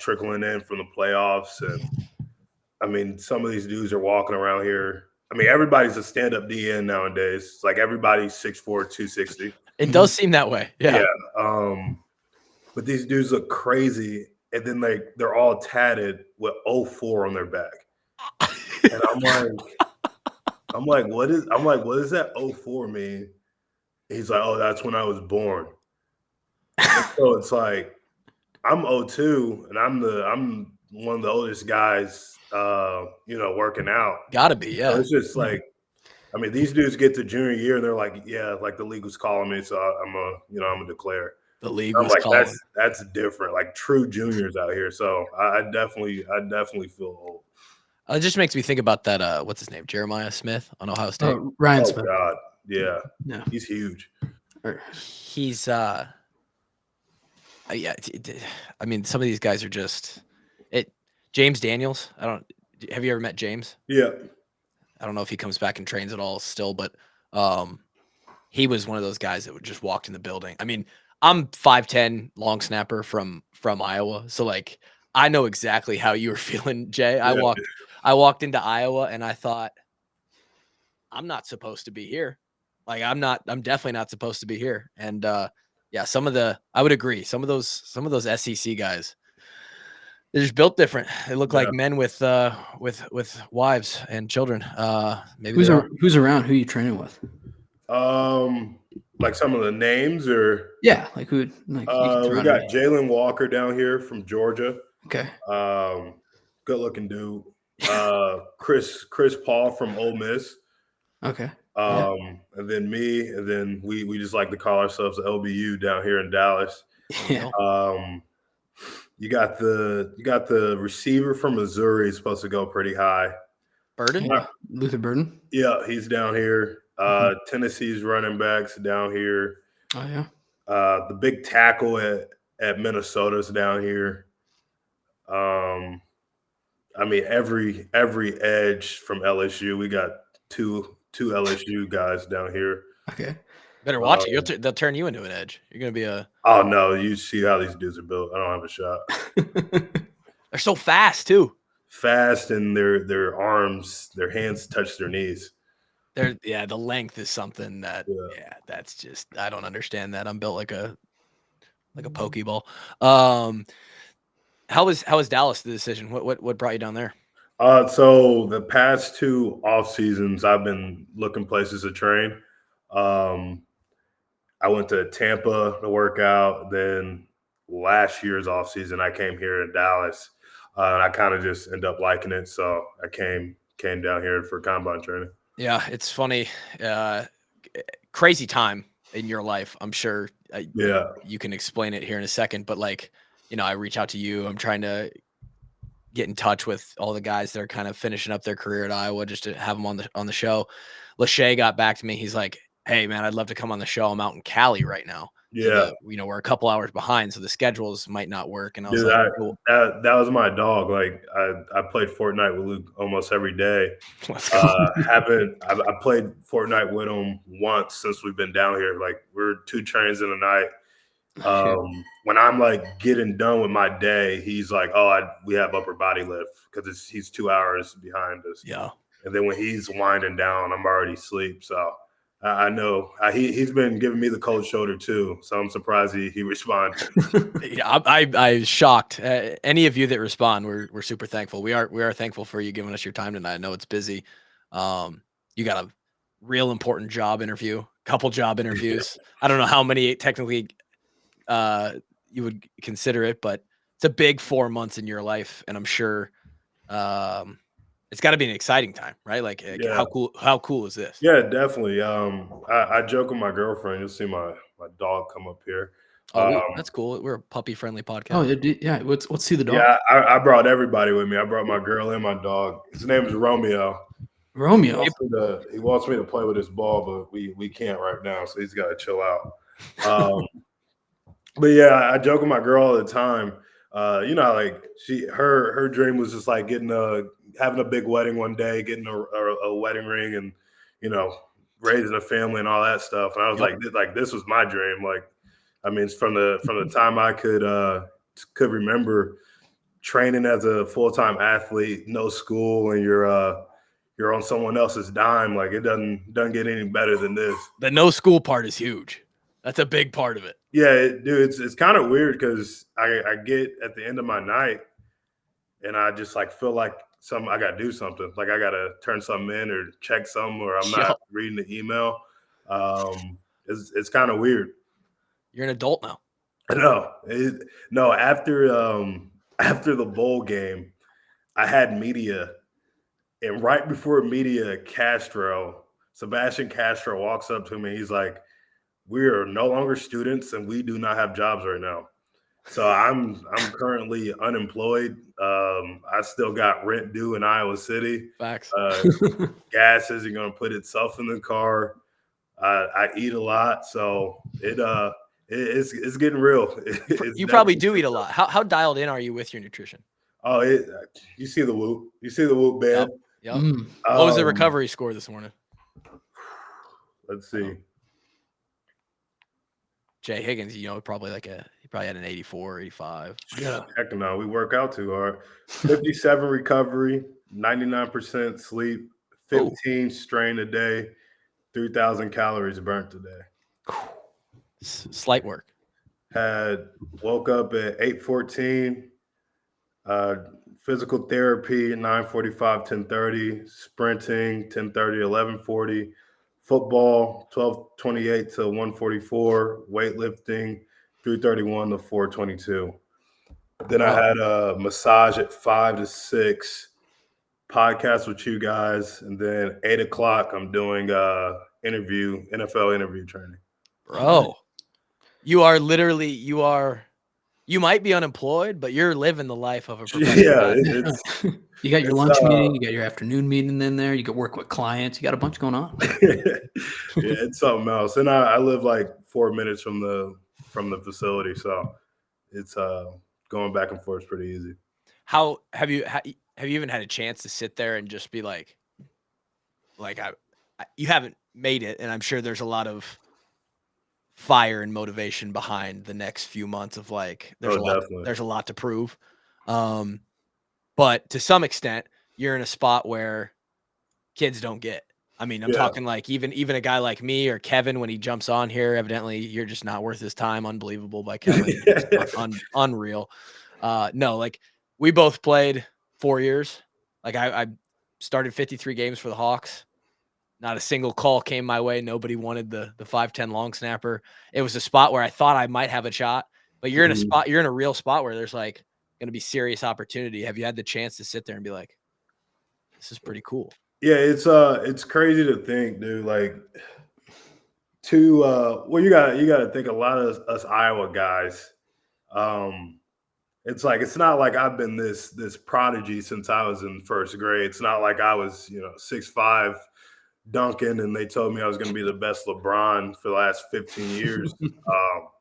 trickling in from the playoffs. And I mean, some of these dudes are walking around here. I mean, everybody's a stand-up DN nowadays. It's like everybody's 6'4", 260. It does seem that way. Yeah. But these dudes look crazy, and then they're all tatted with 04 on their back. And I'm like, what does that 04 mean? He's like, oh, that's when I was born. And so it's like, I'm 02, and I'm one of the oldest guys, working out. Gotta be, yeah. So it's just like, I mean, these dudes get to junior year, and they're like, yeah, like the league was calling me, so I'm a declare. The league I'm was like, calling. that's different, like true juniors out here. So I definitely feel old. It just makes me think about that. What's his name? Jeremiah Smith on Ohio State. Ryan Smith. God, yeah, he's huge. He's yeah. I mean, some of these guys are just it. James Daniels. Have you ever met James? Yeah. I don't know if he comes back and trains at all still, but he was one of those guys that would just walk in the building. I mean, I'm 5'10", long snapper from Iowa, so like I know exactly how you were feeling, Jay. Yeah. I walked into Iowa and I thought, I'm not supposed to be here. Like I'm definitely not supposed to be here. And I would agree. Some of those SEC guys, they're just built different. They look like men with wives and children. Maybe who's around? Who are you training with? Like some of the names, or like who? We got Jalen Walker down here from Georgia. Okay. Good looking dude. Chris Paul from Ole Miss. Okay. And then me, and then we just like to call ourselves the LBU down here in Dallas. Yeah. You got the receiver from Missouri is supposed to go pretty high. Burden? Luther Burden? Yeah, he's down here. Tennessee's running backs down here. Oh yeah. The big tackle at Minnesota's down here. I mean, every edge from LSU. We got two LSU guys down here. Okay. Better watch it. They'll turn you into an edge. You're gonna be a. Oh no! You see how these dudes are built. I don't have a shot. They're so fast too. Fast, and their arms, their hands touch their knees. The length is something that that's just I don't understand that. I'm built like a pokeball. How was Dallas the decision? What brought you down there? So the past 2 off seasons, I've been looking places to train. I went to Tampa to work out. Then last year's off season, I came here in Dallas, and I kind of just ended up liking it. So I came down here for combine training. Yeah, it's funny. Crazy time in your life. I'm sure. You can explain it here in a second, but like, I reach out to you. I'm trying to get in touch with all the guys that are kind of finishing up their career at Iowa just to have them on the show. Lachey got back to me. He's like, hey man, I'd love to come on the show. I'm out in Cali right now. Yeah. So we're a couple hours behind, so the schedules might not work. And I was cool. That was my dog. Like I played Fortnite with Luke almost every day. I played Fortnite with him once since we've been down here. Like we're 2 trains in a night. When I'm like getting done with my day, he's like, we have upper body lift because he's 2 hours behind us. Yeah. And then when he's winding down, I'm already asleep. So I know he's been giving me the cold shoulder too, so I'm surprised he responded. I shocked. Any of you that respond, we're super thankful. We are thankful for you giving us your time tonight. I know it's busy. You got a real important job interview, couple job interviews. I don't know how many technically you would consider it, but it's a big 4 months in your life, and I'm sure it's got to be an exciting time, right? Like, how cool is this? Yeah, definitely. I joke with my girlfriend. You'll see my dog come up here. That's cool. We're a puppy-friendly podcast. Oh, yeah. Let's see the dog. Yeah, I brought everybody with me. I brought my girl and my dog. His name is Romeo. Romeo. He wants me to play with his ball, but we can't right now, so he's got to chill out. But yeah, I joke with my girl all the time. Like her dream was just like having a big wedding one day, getting a wedding ring, and raising a family and all that stuff. And I was like this was my dream. Like, I mean, it's from the time I could remember. training as a full-time athlete, no school, and you're on someone else's dime. Like it doesn't get any better than this. The no school part is huge. That's a big part of it. Yeah, dude, it's kind of weird because I get at the end of my night and I just like feel like I got to do something. Like I got to turn something in or check something, or I'm not reading the email. It's kind of weird. You're an adult now. No, after the bowl game, I had media, and right before media, Sebastian Castro walks up to me. He's like, "We are no longer students, and we do not have jobs right now." So I'm currently unemployed. I still got rent due in Iowa City. Facts. Gas isn't going to put itself in the car. I eat a lot, so it's getting real. You probably do eat a lot. How dialed in are you with your nutrition? Oh, you see the WUW. You see the WUW bed. Yep. What was the recovery score this morning? Let's see. Jay Higgins, probably he probably had an 84, 85. Yeah. Heck no, we work out too hard. 57 recovery, 99% sleep, 15 strain a day, 3,000 calories burnt a day. Slight work. Woke up at 8:14. Physical therapy 9:45, 10:30. Sprinting 10:30, 11:40. Football 12:28 to 1:44. Weightlifting 3:31 to 4:22. Then I had a massage at 5 to 6. Podcast with you guys, and then 8 o'clock I'm doing NFL interview training. Bro, you might be unemployed, but you're living the life of a professional. Yeah, you got your lunch meeting, you got your afternoon meeting in there, you can work with clients, you got a bunch going on. Yeah, it's something else. And I live like 4 minutes from the facility, so it's going back and forth pretty easy. How have you even had a chance to sit there and just be like you haven't made it, and I'm sure there's a lot of fire and motivation behind the next few months of there's a lot to prove. But to some extent, you're in a spot where kids don't get. I mean, I'm talking like even a guy like me or Kevin, when he jumps on here, evidently you're just not worth his time. Unbelievable by Kevin. Unreal. No, like we both played 4 years. Like I started 53 games for the Hawks. Not a single call came my way. Nobody wanted the 5'10" long snapper. It was a spot where I thought I might have a shot, but you're in a real spot where there's like going to be serious opportunity. Have you had the chance to sit there and be like, this is pretty cool? Yeah, it's crazy to think, dude. Like, you got to think a lot of us Iowa guys. It's not like I've been this prodigy since I was in first grade. It's not like I was 6'5" dunking and they told me I was going to be the best LeBron for the last 15 years.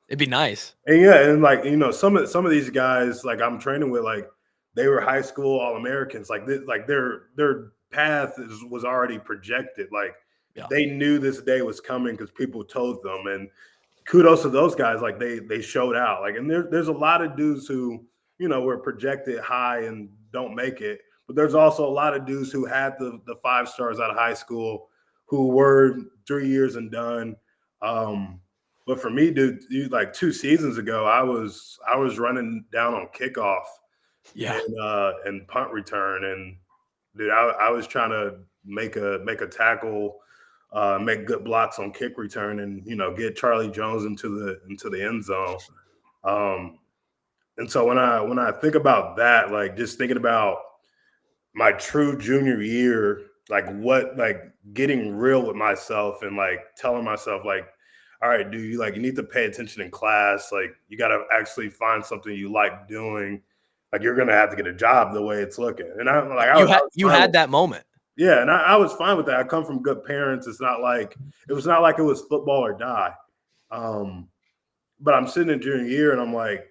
It'd be nice. And like some of these guys like I'm training with, like they were high school All-Americans. Like their path was already projected. Like they knew this day was coming because people told them. And kudos to those guys. Like they showed out. Like, and there's a lot of dudes who were projected high and don't make it. But there's also a lot of dudes who had the 5 stars out of high school who were 3 years and done. But for me, dude, like 2 seasons ago, I was running down on kickoff, and punt return, and dude, I was trying to make a tackle, make good blocks on kick return, and get Charlie Jones into the end zone. And so when I think about that, like just thinking about my true junior year, like getting real with myself and like telling myself like, all right, dude, you need to pay attention in class. Like you got to actually find something you like doing. Like you're going to have to get a job the way it's looking. And I'm like, you had that moment. Yeah. And I was fine with that. I come from good parents. It was not like it was football or die. But I'm sitting in junior year and I'm like,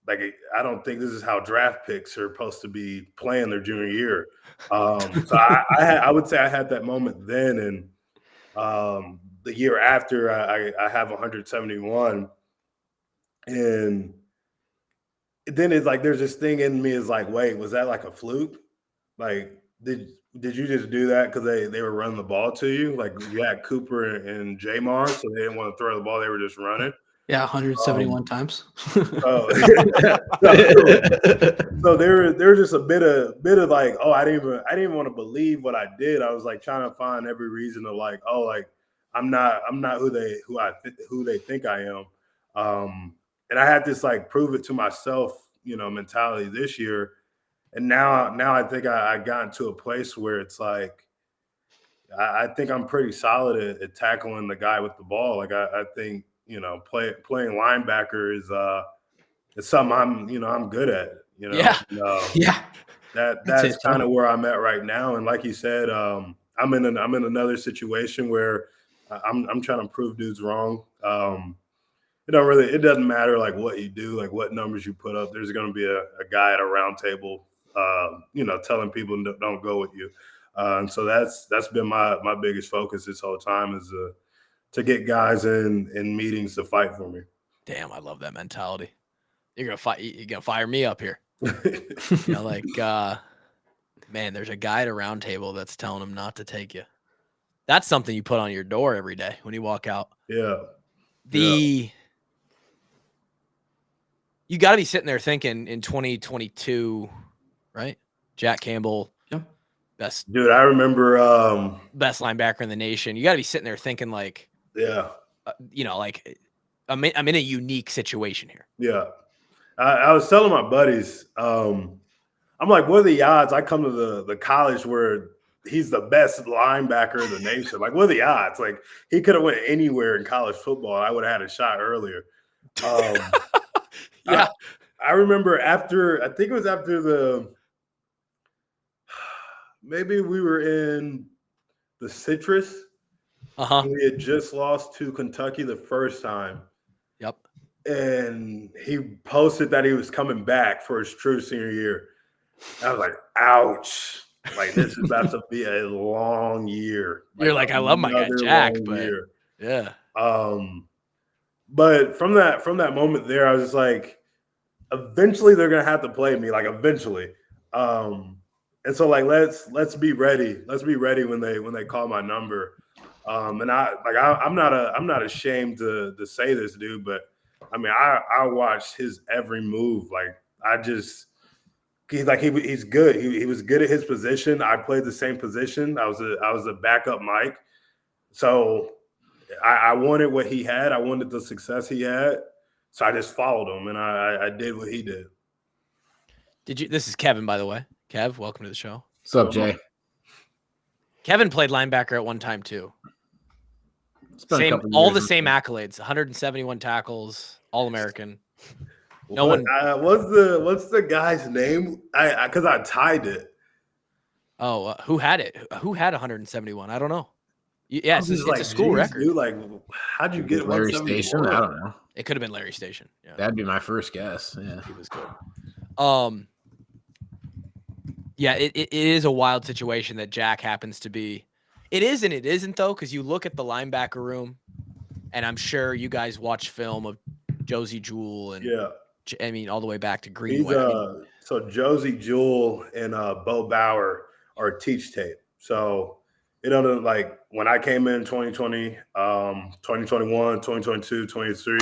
I don't think this is how draft picks are supposed to be playing their junior year. So I would say I had that moment then. And the year after I have 171, and then it's like there's this thing in me is like, wait, was that like a fluke? Like, did you just do that because they were running the ball to you? Like you had Cooper and Jamar, so they didn't want to throw the ball; they were just running. Yeah, 171 times. Oh, so there was just a bit of like, oh, I didn't even want to believe what I did. I was like trying to find every reason to like, oh, like I'm not who they think I am. And I had this like prove it to myself, mentality this year. And now I think I got to a place where it's like I think I'm pretty solid at tackling the guy with the ball. Like I think playing linebacker is it's something I'm good at. Yeah. Yeah. That's kind of where I'm at right now. And like you said, I'm in another situation where I'm trying to prove dudes wrong. It doesn't matter like what you do, like what numbers you put up. There's going to be a guy at a round table, telling people don't go with you. And so that's been my biggest focus this whole time is to get guys in meetings to fight for me. Damn, I love that mentality. You're gonna fire me up here. Man, there's a guy at a round table that's telling him not to take you. That's something you put on your door every day when you walk out. Yeah. You got to be sitting there thinking in 2022, right? Jack Campbell, best dude. I remember best linebacker in the nation. You got to be sitting there thinking like, like I'm in a unique situation here. Yeah, I was telling my buddies, I'm like, what are the odds I come to the college where he's the best linebacker in the nation? Like, what are the odds? Like, he could have went anywhere in college football. I would have had a shot earlier. Yeah. I remember I think it was after maybe we were in the Citrus. We had just lost to Kentucky the first time. Yep. And he posted that he was coming back for his true senior year. I was like, ouch. Like, this is about to be a long year. You're like, I love my guy Jack, but yeah. But from that moment there, I was just like, eventually they're gonna have to play me, like eventually. And so like let's be ready. Let's be ready when they call my number. And I'm not ashamed to say this, dude, but I mean I watched his every move. Like he's good. He was good at his position. I played the same position. I was a backup Mike. So I wanted what he had. I wanted the success he had. So I just followed him and I did what he did. This is Kevin, by the way. Kev, welcome to the show. What's up, Jay? Kevin played linebacker at one time too. All the same accolades, 171 tackles, All-American. What's the guy's name? Because I tied it. Oh, who had it? Who had 171? I don't know. Yeah, it's a school record. Dude, like, how'd you get Larry Station? I don't know. It could have been Larry Station. Yeah. That'd be my first guess. Yeah, he was good. Yeah, it is a wild situation that Jack happens to be. It is and it isn't though, because you look at the linebacker room, and I'm sure you guys watch film of Josie Jewell and all the way back to Greenway. So Josie Jewell and Bo Bauer are teach tape. So like when I came in 2020, 2021, 2022, 23,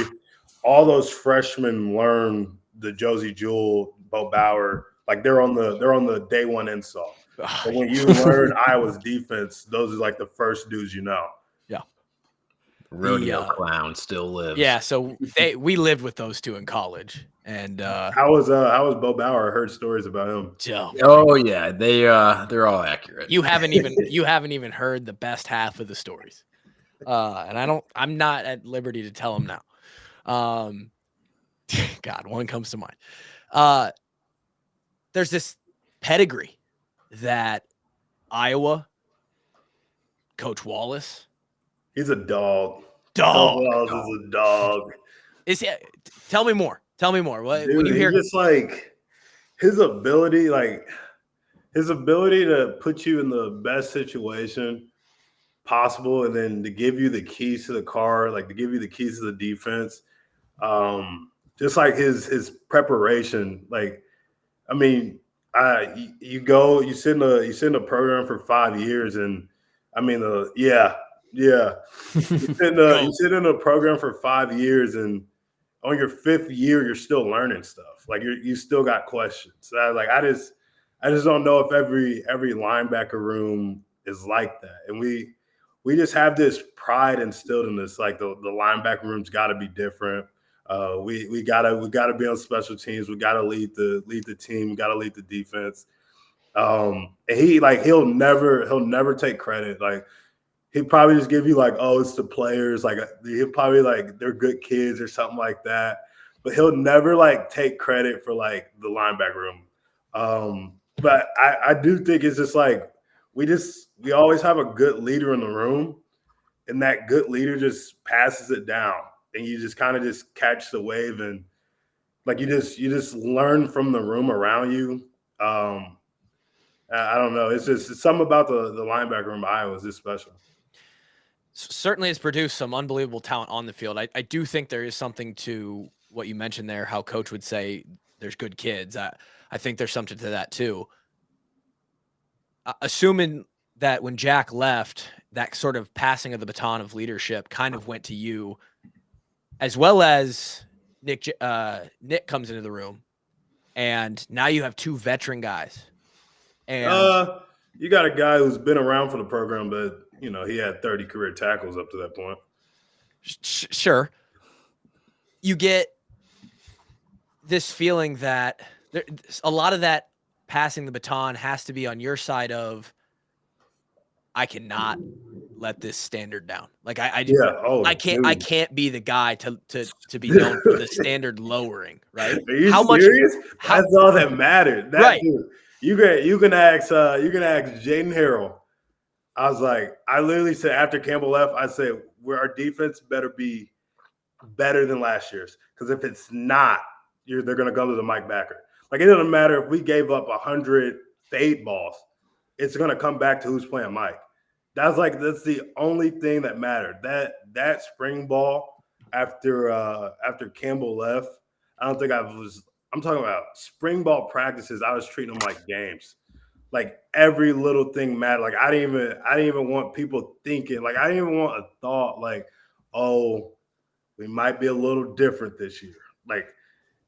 all those freshmen learned the Josie Jewell, Bo Bauer, like they're on the day one install. But when you learn Iowa's defense, those are like the first dudes you know. Yeah. Rodeo Clown still lives. Yeah, so we lived with those two in college. And how was Bo Bauer? I heard stories about him. Oh yeah, they're all accurate. You haven't even heard the best half of the stories. And I'm not at liberty to tell them now. God, one comes to mind. There's this pedigree that Iowa, Coach Wallace. He's a dog. Dog. Coach Wallace is a dog. Tell me more. Dude, when you hear just like his ability to put you in the best situation possible, and then to give you the keys to the car, like to give you the keys to the defense. just like his preparation. Like, I mean, you sit in a program for 5 years, and I mean, you sit in a program for 5 years, and on your 5th year, you're still learning stuff. Like you still got questions. So I just don't know if every linebacker room is like that. And we just have this pride instilled in us. Like the linebacker room's got to be different. We gotta be on special teams. We gotta lead the team. We gotta lead the defense. And he'll never take credit. Like he'd probably just give you like, oh, it's the players. Like he'll probably like they're good kids or something like that. But he'll never like take credit for like the linebacker room. But I do think it's just like we always have a good leader in the room, and that good leader just passes it down, and you just kind of just catch the wave, and like you just learn from the room around you. I don't know. It's something about the linebacker room at Iowa is just special. Certainly has produced some unbelievable talent on the field. I do think there is something to what you mentioned there, how Coach would say there's good kids. I think there's something to that too. Assuming that when Jack left, that sort of passing of the baton of leadership kind of went to you, as well as Nick comes into the room, and now you have 2 veteran guys. And you got a guy who's been around for the program, but he had 30 career tackles up to that point. Sure. You get this feeling that a lot of that passing the baton has to be on your side of, I cannot let this standard down. Like I can't be the guy to be known for the standard lowering, right? Are you serious? That's all that mattered. Right. Dude, you can ask Jaden Harrell. I was like, I literally said after Campbell left, I said our defense better be better than last year's. Because if it's not, they're going to go to the Mike Backer. Like it doesn't matter if we gave up 100 fade balls, it's going to come back to who's playing Mike. That's the only thing that mattered. That spring ball after Campbell left, I don't think I'm talking about spring ball practices. I was treating them like games. Like every little thing mattered. Like I didn't even want people thinking, like I didn't even want a thought like, oh, we might be a little different this year. Like,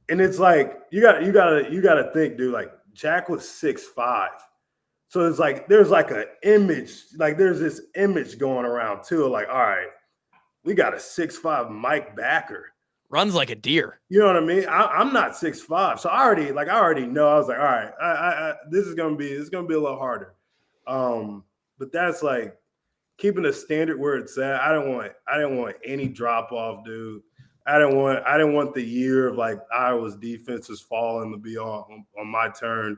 and it's like you gotta think, dude, like Jack was 6'5". So it's like there's like an image, like there's this image going around too. Like, all right, we got a 6'5" Mike Backer. Runs like a deer. You know what I mean? I'm not 6'5", so I already know. I was like, all right, this is gonna be a little harder. But that's like keeping the standard where it's at. I didn't want any drop off, dude. I didn't want the year of like Iowa's defenses falling to be on my turn.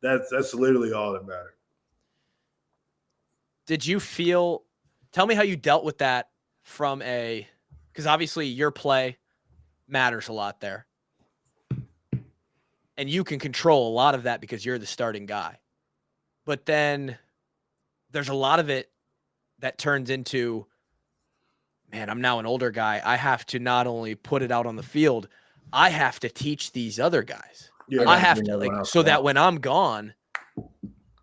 That's literally all that mattered. Did you tell me how you dealt with that because obviously your play matters a lot there. And you can control a lot of that because you're the starting guy. But then there's a lot of it that turns into, man, I'm now an older guy. I have to not only put it out on the field, I have to teach ththese other guys. Yeah, I have to so that when I'm gone,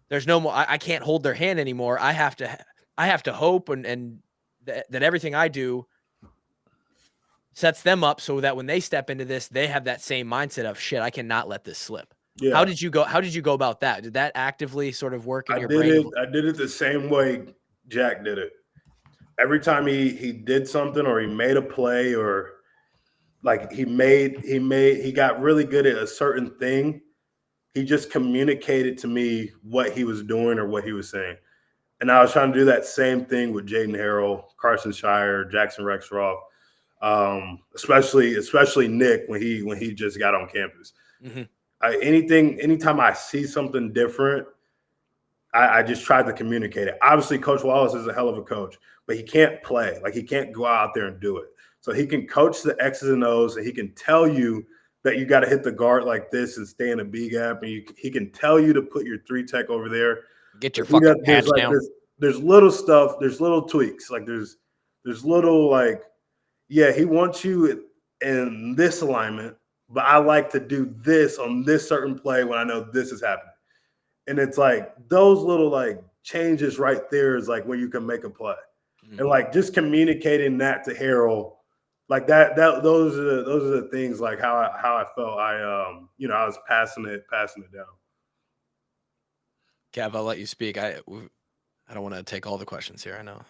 there's no more. I can't hold their hand anymore. I have to hope and that everything I do sets them up so that when they step into this, they have that same mindset of shit. I cannot let this slip. Yeah. How did you go about that? Did that actively sort of work in your brain? I did it the same way Jack did it. Every time he did something or he made a play or like he got really good at a certain thing, he just communicated to me what he was doing or what he was saying. And I was trying to do that same thing with Jaden Harrell, Carson Shire, Jackson Rexroth, especially Nick when he just got on campus. Mm-hmm. Anytime I see something different, I just tried to communicate it. Obviously, Coach Wallace is a hell of a coach, but he can't play. Like, he can't go out there and do it. So he can coach the X's and O's, and he can tell you that you got to hit the guard like this and stay in a B gap, and he can tell you to put your 3-tech over there. Get your fucking pads down. There's little stuff. There's little tweaks. Like, there's little, like, yeah, he wants you in this alignment, but I like to do this on this certain play when I know this is happening. And it's like those little like changes right there is like where you can make a play. And like just communicating that to Harold, like those are the things like how I felt I was passing it down. Kev, I'll let you speak. I don't want to take all the questions here. I know.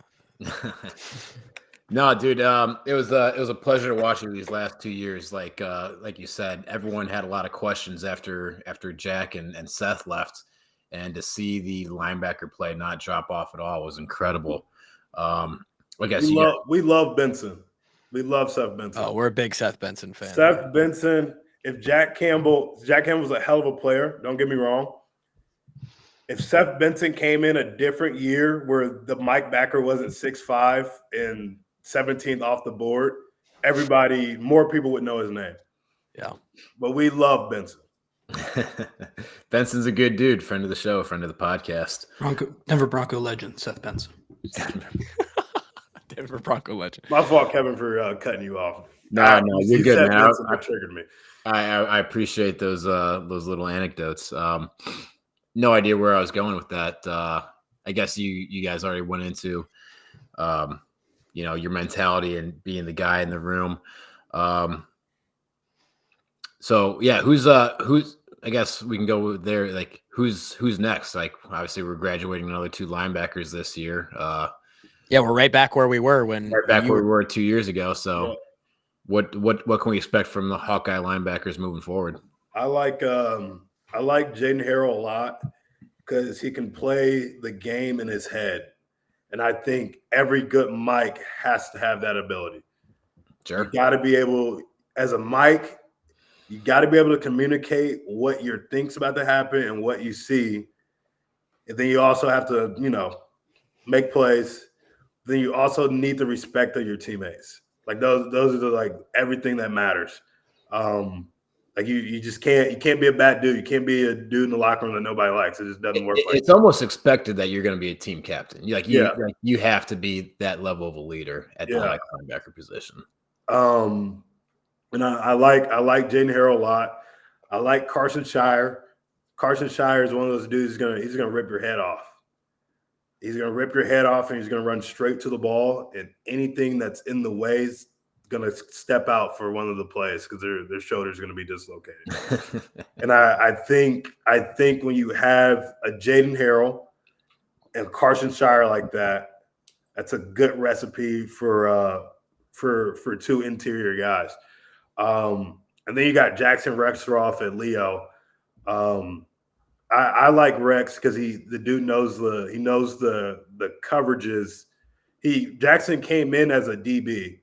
No, dude. It was a pleasure watching these last 2 years. Like you said, everyone had a lot of questions after Jack and Seth left, and to see the linebacker play not drop off at all was incredible. I guess we love Benson. We love Seth Benson. Oh, we're a big Seth Benson fan. Seth Benson. If Jack Campbell's a hell of a player. Don't get me wrong. If Seth Benson came in a different year where the Mike backer wasn't 6'5" and 17th off the board, more people would know his name. Yeah. But we love Benson. Benson's a good dude, friend of the show, friend of the podcast. Denver Bronco legend, Seth Benson. Denver Bronco legend. My fault, Kevin, for cutting you off. No, you're good, man. That triggered me. I appreciate those little anecdotes. No idea where I was going with that. I guess you guys already went into, your mentality and being the guy in the room. So yeah, who's I guess we can go there. Like who's next? Like obviously we're graduating another 2 linebackers this year. Yeah, we're right back where we were where we were 2 years ago. So yeah. What can we expect from the Hawkeye linebackers moving forward? I like Jaden Harrell a lot because he can play the game in his head. And I think every good Mike has to have that ability. Sure. You got to be able, as a Mike, you got to be able to communicate what your think's about to happen and what you see. And then you also have to, make plays. Then you also need the respect of your teammates. Like those are the, like everything that matters. Like you just can't be a bad dude. You can't be a dude in the locker room that nobody likes. It just doesn't work. It's almost expected that you're going to be a team captain. You have to be that level of a leader at the linebacker position. And I like Jaden Harrell a lot. I like Carson Shire. Carson Shire is one of those dudes he's gonna rip your head off. He's gonna rip your head off and he's gonna run straight to the ball, and anything that's in the way is gonna step out for one of the plays because their shoulder's gonna be dislocated. And I think when you have a Jaden Harrell and Carson Shire like that, that's a good recipe for 2 interior guys. And then you got Jackson Rexroth at Leo. I like Rex because the dude knows the coverages. Jackson came in as a DB,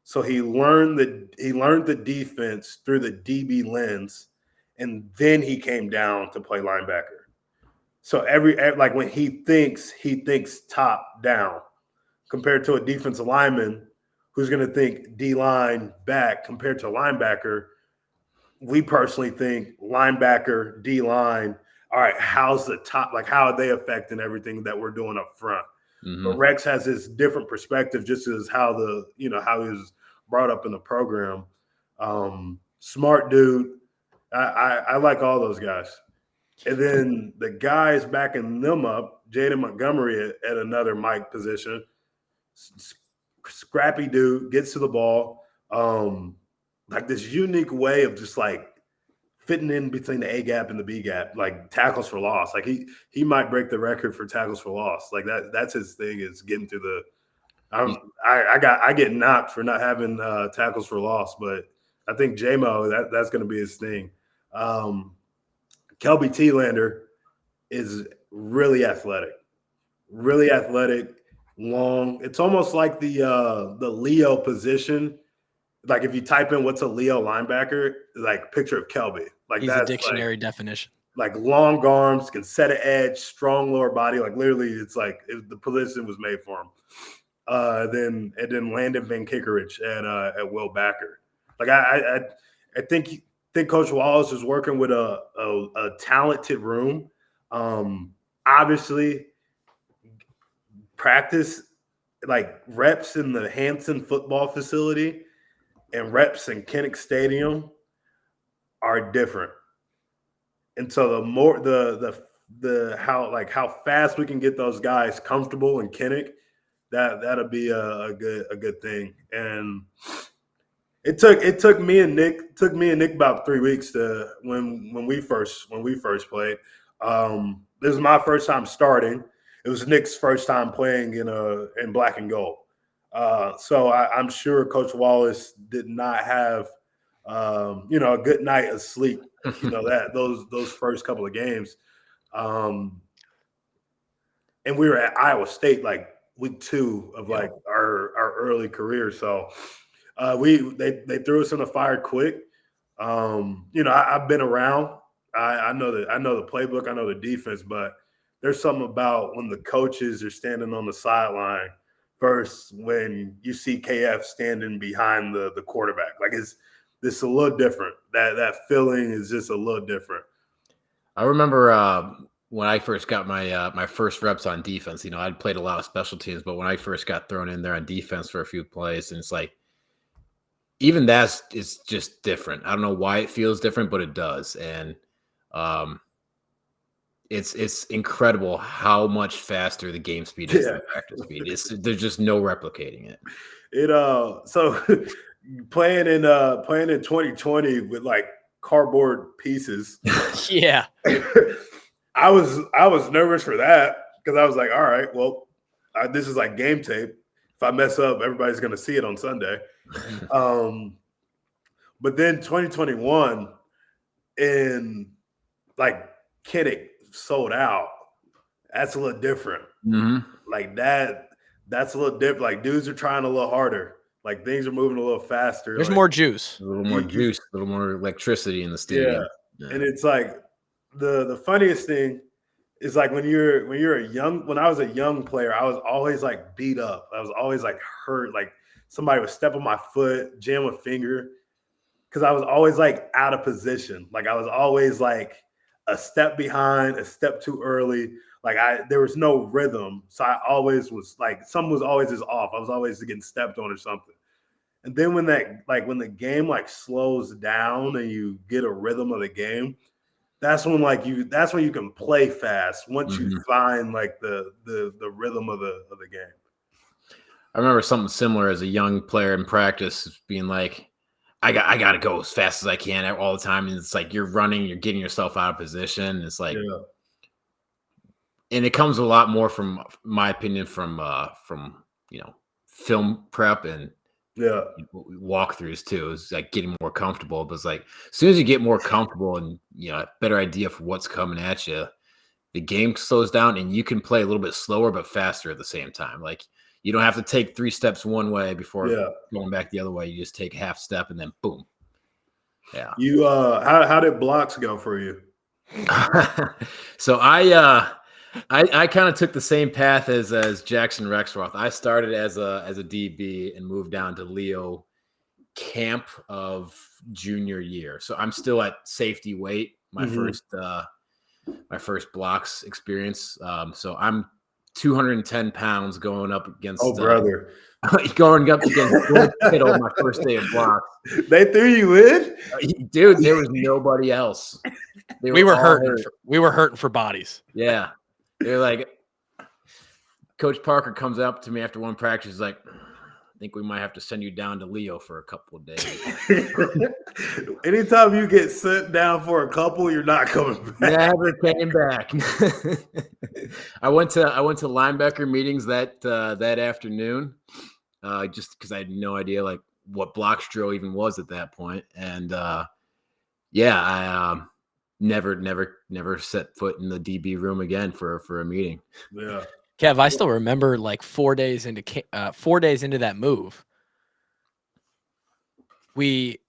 so he learned the defense through the DB lens, and then he came down to play linebacker. So like when he thinks top down, compared to a defensive lineman who's going to think D-line back compared to linebacker. We personally think linebacker, D-line, all right, how's the top, like how are they affecting everything that we're doing up front? Mm-hmm. But Rex has this different perspective just as how he was brought up in the program. Smart dude. I like all those guys. And then the guys backing them up, Jaden Montgomery at another Mike position, scrappy dude, gets to the ball, like this unique way of just like fitting in between the A gap and the B gap, like tackles for loss. Like he might break the record for tackles for loss. Like that's his thing, is getting to the. I get knocked for not having tackles for loss, but I think JMO that's going to be his thing. Kelby T-Lander is really athletic, long. It's almost like the Leo position. Like if you type in what's a Leo linebacker, like picture of Kelby. Like he's that's a dictionary definition. Like long arms, can set an edge, strong lower body. Like literally, it's like the position was made for him. Then Landon Van Kickerich at Will Backer. Like I think Coach Wallace is working with a talented room. Obviously, practice like reps in the Hanson football facility and reps in Kinnick Stadium are different. And so the more the how fast we can get those guys comfortable in Kinnick, that'll be a good thing. And it took me and Nick about 3 weeks to when we first played. This was my first time starting. It was Nick's first time playing in black and gold. So I'm sure Coach Wallace did not have a good night of sleep. That those first couple of games. And we were at Iowa State like week 2 of like our early career. So they threw us in the fire quick. I've been around. I know the playbook. I know the defense, but there's something about when the coaches are standing on the sideline versus when you see KF standing behind the quarterback. Like it's a little different. That feeling is just a little different. I remember when I first got my first reps on defense. I'd played a lot of special teams, but when I first got thrown in there on defense for a few plays, and it's like, even that's is just different. I don't know why it feels different, but it does. And it's incredible how much faster the game speed is than the practice speed. There's just no replicating it. So playing in 2020 with like cardboard pieces. Yeah. I was nervous for that because I was like, all right, well, this is like game tape. If I mess up, everybody's going to see it on Sunday. But then 2021 in like Kinnick sold out. That's a little different. Mm-hmm. Like that's a little different. Like dudes are trying a little harder. Like things are moving a little faster. There's like, more juice. A little more juice, a little more electricity in the stadium. Yeah. And it's like the funniest thing is like when I was a young player, I was always like beat up. I was always like hurt. Like somebody would step on my foot, jam a finger. Cause I was always like out of position. Like I was always like a step behind, a step too early. Like there was no rhythm. So I always was like, something was always just off. I was always getting stepped on or something. And then when the game like slows down and you get a rhythm of the game, that's when you can play fast once you find like the rhythm of the game. I remember something similar as a young player in practice being like, I got to go as fast as I can all the time. And it's like you're running, you're getting yourself out of position. It's like, and it comes a lot more from my opinion from film prep and walkthroughs too. It's like getting more comfortable. But it's like as soon as you get more comfortable and a better idea for what's coming at you, the game slows down and you can play a little bit slower but faster at the same time. Like you don't have to take 3 steps one way before going back the other way. You just take a half step and then boom. Yeah. You how did blocks go for you? So I kind of took the same path as Jackson Rexroth. I started as a DB and moved down to Leo camp of junior year. So I'm still at safety weight. My first blocks experience. So I'm 210 pounds going up against brother. Going up against George Kittle my first day of blocks. They threw you in? Dude, there was nobody else. We were hurting. We were hurting for bodies. Yeah. They're like, Coach Parker comes up to me after one practice. He's like, I think we might have to send you down to Leo for a couple of days. Anytime you get sent down for a couple, you're not coming back. Never came back. I went to linebacker meetings that afternoon, just because I had no idea like what blocks drill even was at that point. And I never set foot in the DB room again for a meeting. Yeah. Kev, I still remember like 4 days into that move, we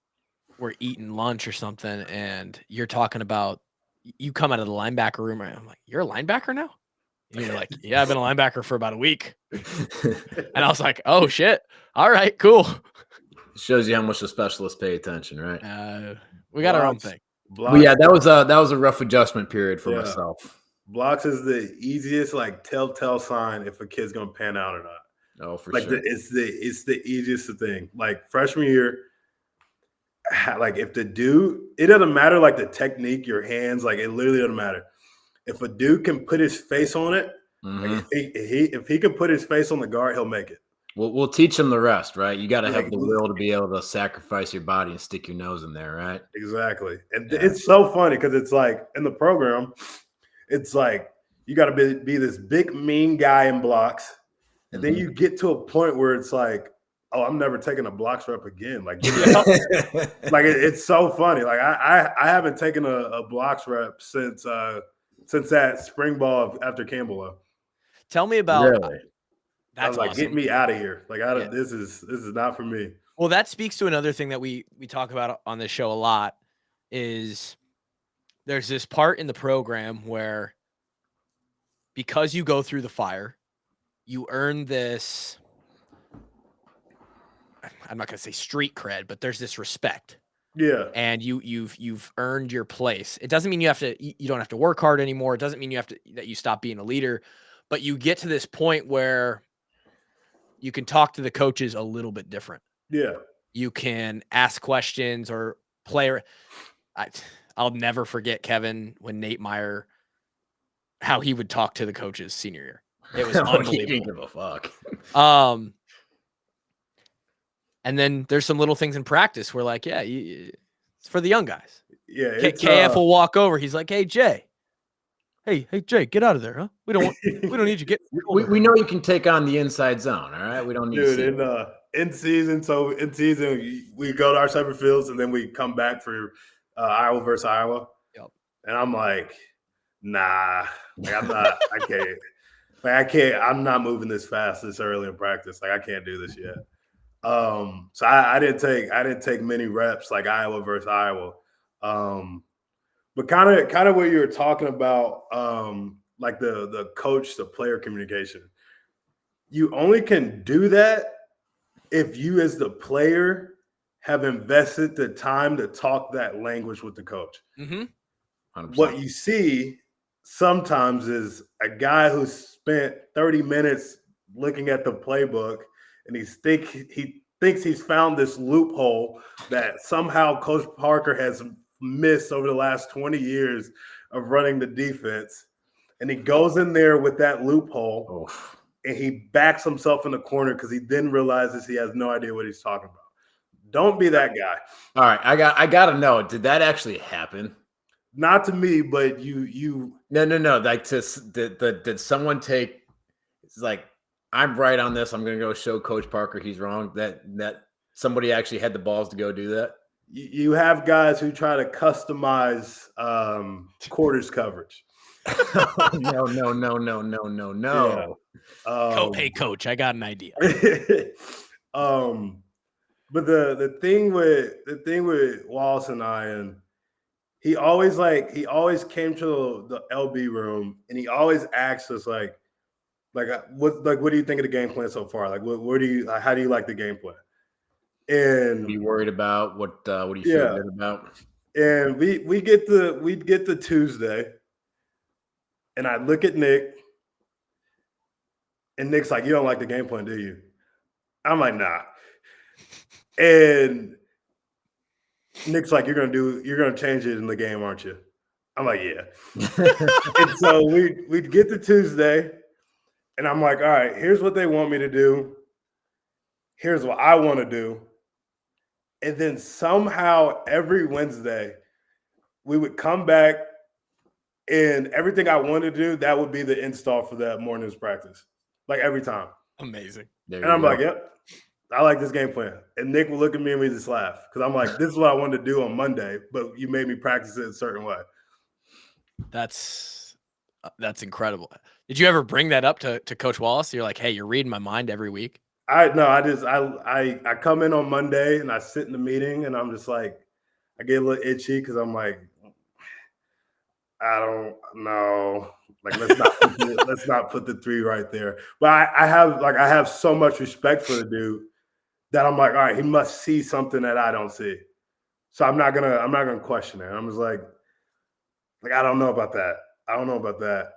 were eating lunch or something, and you're talking about you come out of the linebacker room, and I'm like, "You're a linebacker now?" And you're like, "Yeah, I've been a linebacker for about a week." And I was like, "Oh shit! All right, cool." It shows you how much the specialists pay attention, right? We got our own thing. But yeah, that was a rough adjustment period for myself. Blocks is the easiest like telltale sign if a kid's gonna pan out or not. Oh, for like sure. It's the easiest thing. Like freshman year, like if the dude, it doesn't matter like the technique, your hands, like it literally doesn't matter. If a dude can put his face on it, like if he can put his face on the guard, he'll make it. We'll teach them the rest, right? You got to have the will to be able to sacrifice your body and stick your nose in there, right? Exactly. And it's so funny because it's like in the program, it's like you got to be this big, mean guy in blocks. And then you get to a point where it's like, oh, I'm never taking a blocks rep again. Like, like it's so funny. Like I haven't taken a blocks rep since that spring ball after Campbell. Tell me about Really? I was like, awesome. get me out of here. Like this is not for me. Well, that speaks to another thing that we talk about on this show a lot is there's this part in the program where because you go through the fire, you earn this, I'm not going to say street cred, but there's this respect. Yeah. And you've earned your place. It doesn't mean you don't have to work hard anymore. It doesn't mean that you stop being a leader, but you get to this point where you can talk to the coaches a little bit different. Yeah. You can ask questions or play. I'll never forget, Kevin, when Nate Meyer, how he would talk to the coaches senior year. It was unbelievable. He didn't give a fuck. And then there's some little things in practice where like, yeah, it's for the young guys. Yeah. KF will walk over. He's like, hey, Jay. Hey, Jay, get out of there, huh? We don't need you get. We know you can take on the inside zone. All right, we don't need. Dude, in season, we go to our separate fields and then we come back for Iowa versus Iowa. Yep. And I'm like, nah, like I'm not. I can't. Like I can't. I'm not moving this fast this early in practice. Like I can't do this yet. So I didn't take many reps like Iowa versus Iowa. But kind of what you were talking about, like the coach to player communication. You only can do that if you as the player have invested the time to talk that language with the coach. Mm-hmm. What you see sometimes is a guy who spent 30 minutes looking at the playbook and he thinks he's found this loophole that somehow Coach Parker has missed over the last 20 years of running the defense. And he goes in there with that loophole and he backs himself in the corner because he then realizes he has no idea what he's talking about. Don't be that guy. All right, I gotta know. Did that actually happen? Not to me, but you. No. Like, did someone take? It's like I'm right on this. I'm gonna go show Coach Parker he's wrong. That somebody actually had the balls to go do that. You have guys who try to customize quarters coverage. No. Yeah. Hey, Coach, I got an idea. But the thing with Wallace and I, and he always came to the LB room and he always asked us what do you think of the game plan so far? Like how do you like the game plan? And what are you worried about? What do you feel good about? And we get the Tuesday, and I look at Nick, and Nick's like, "You don't like the game plan, do you?" I'm like, "Nah." And Nick's like, "You're gonna change it in the game, aren't you?" I'm like, "Yeah." And so we get to Tuesday, and I'm like, "All right, here's what they want me to do. Here's what I want to do." And then somehow every Wednesday, we would come back and everything I wanted to do, that would be the install for that morning's practice. Like every time. Amazing. And I'm like, yep, I like this game plan. And Nick would look at me and we just laugh. Because I'm like, this is what I wanted to do on Monday, but you made me practice it a certain way. That's incredible. Did you ever bring that up to Coach Wallace? You're like, hey, you're reading my mind every week. I come in on Monday and I sit in the meeting and I'm just like, I get a little itchy because I'm like, I don't know. Like, let's not put the 3 right there. But I have so much respect for the dude that I'm like, all right, he must see something that I don't see. So I'm not gonna question it. I'm just like I don't know about that. I don't know about that.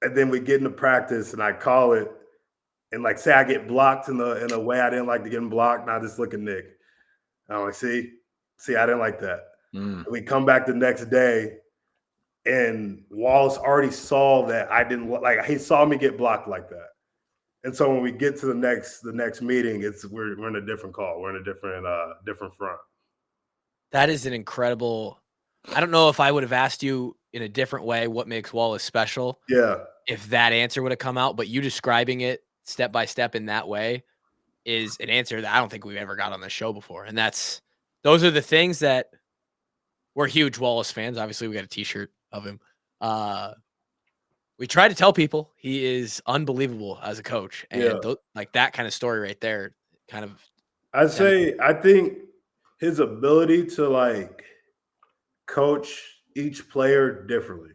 And then we get into practice and I call it. And say I get blocked in a way I didn't like to get blocked, and I just look at Nick. I'm like, see, See, I didn't like that. Mm. We come back the next day, and Wallace already saw that I didn't like. He saw me get blocked like that, and so when we get to the next meeting, we're in a different call. We're in a different front. That is an incredible. I don't know if I would have asked you in a different way what makes Wallace special. Yeah, If that answer would have come out, but you describing it step by step in that way is an answer that I don't think we've ever got on the show before. And those are the things that we're huge Wallace fans. Obviously, we got a t-shirt of him. We try to tell people he is unbelievable as a coach. And like that kind of story right there, kind of. I think his ability to like coach each player differently.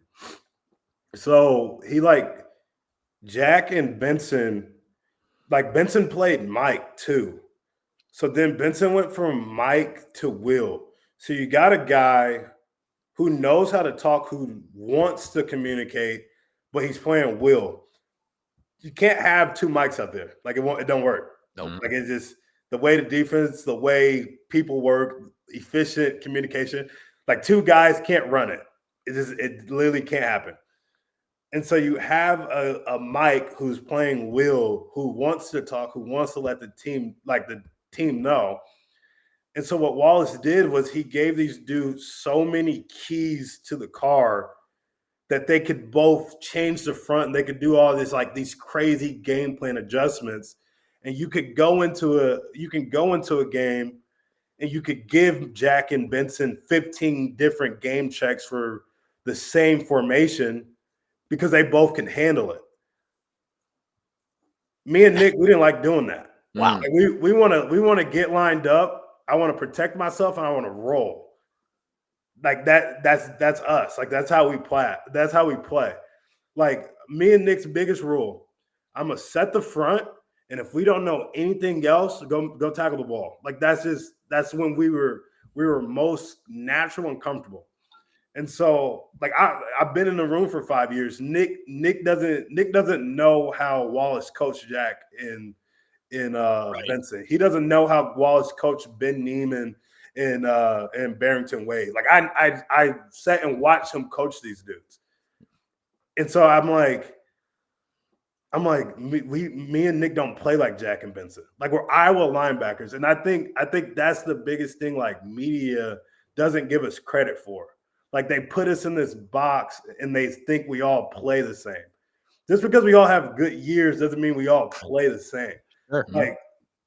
So he like Jack and Benson, like Benson played Mike too. So then Benson went from Mike to Will. So you got a guy who knows how to talk, who wants to communicate, but he's playing Will. You can't have two Mikes out there. Like it don't work. Nope. Like it's just the way the defense, the way people work, efficient communication. Like two guys can't run it. It literally can't happen. And so you have a Mike who's playing Will, who wants to talk, who wants to let the team know. And so what Wallace did was he gave these dudes so many keys to the car that they could both change the front and they could do all this, like these crazy game plan adjustments. And you can go into a game and you could give Jack and Benson 15 different game checks for the same formation because they both can handle it. Me and Nick, we didn't like doing that. Wow. Like we want to get lined up. I want to protect myself and I want to roll. Like that's us. Like that's how we play. That's how we play. Like me and Nick's biggest rule, I'm gonna set the front, and if we don't know anything else, go tackle the ball. Like that's when we were most natural and comfortable. And so like I've been in the room for 5 years. Nick doesn't know how Wallace coached Jack in Right. Benson. He doesn't know how Wallace coached Ben Neiman and Barrington Wade. Like I sat and watched him coach these dudes. And so I'm like, me and Nick don't play like Jack and Benson. Like we're Iowa linebackers. And I think that's the biggest thing like media doesn't give us credit for. Like they put us in this box and they think we all play the same. Just because we all have good years doesn't mean we all play the same. Sure. Like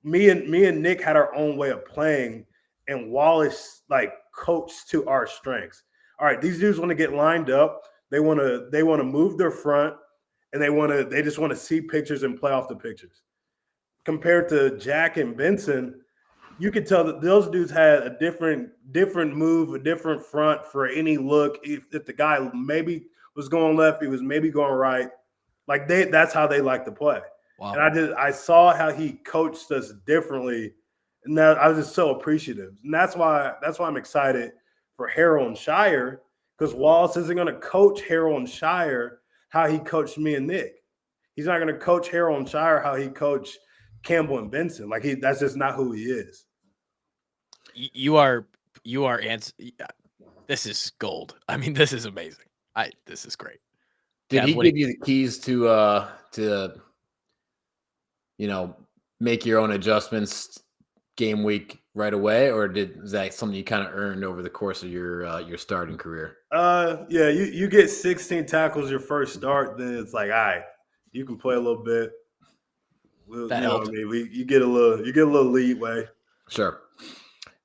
me and Nick had our own way of playing, and Wallace like coached to our strengths. All right, these dudes want to get lined up. They want to move their front, and they just want to see pictures and play off the pictures. Compared to Jack and Benson, you could tell that those dudes had a different move, a different front for any look. If the guy maybe was going left, he was maybe going right. Like that's how they like to play. Wow. And I saw how he coached us differently, and that I was just so appreciative. And that's why I'm excited for Harrell and Shire, because Wallace isn't going to coach Harrell and Shire how he coached me and Nick. He's not going to coach Harrell and Shire how he coached Campbell and Benson. Like that's just not who he is. You are this is gold. I mean, this is amazing. This is great. Did he give you the keys to make your own adjustments game week right away, or is that something you kind of earned over the course of your starting career? Yeah, you get 16 tackles your first start, then it's like, all right, you can play a little bit. That helps. I mean, you get a little leeway. Sure.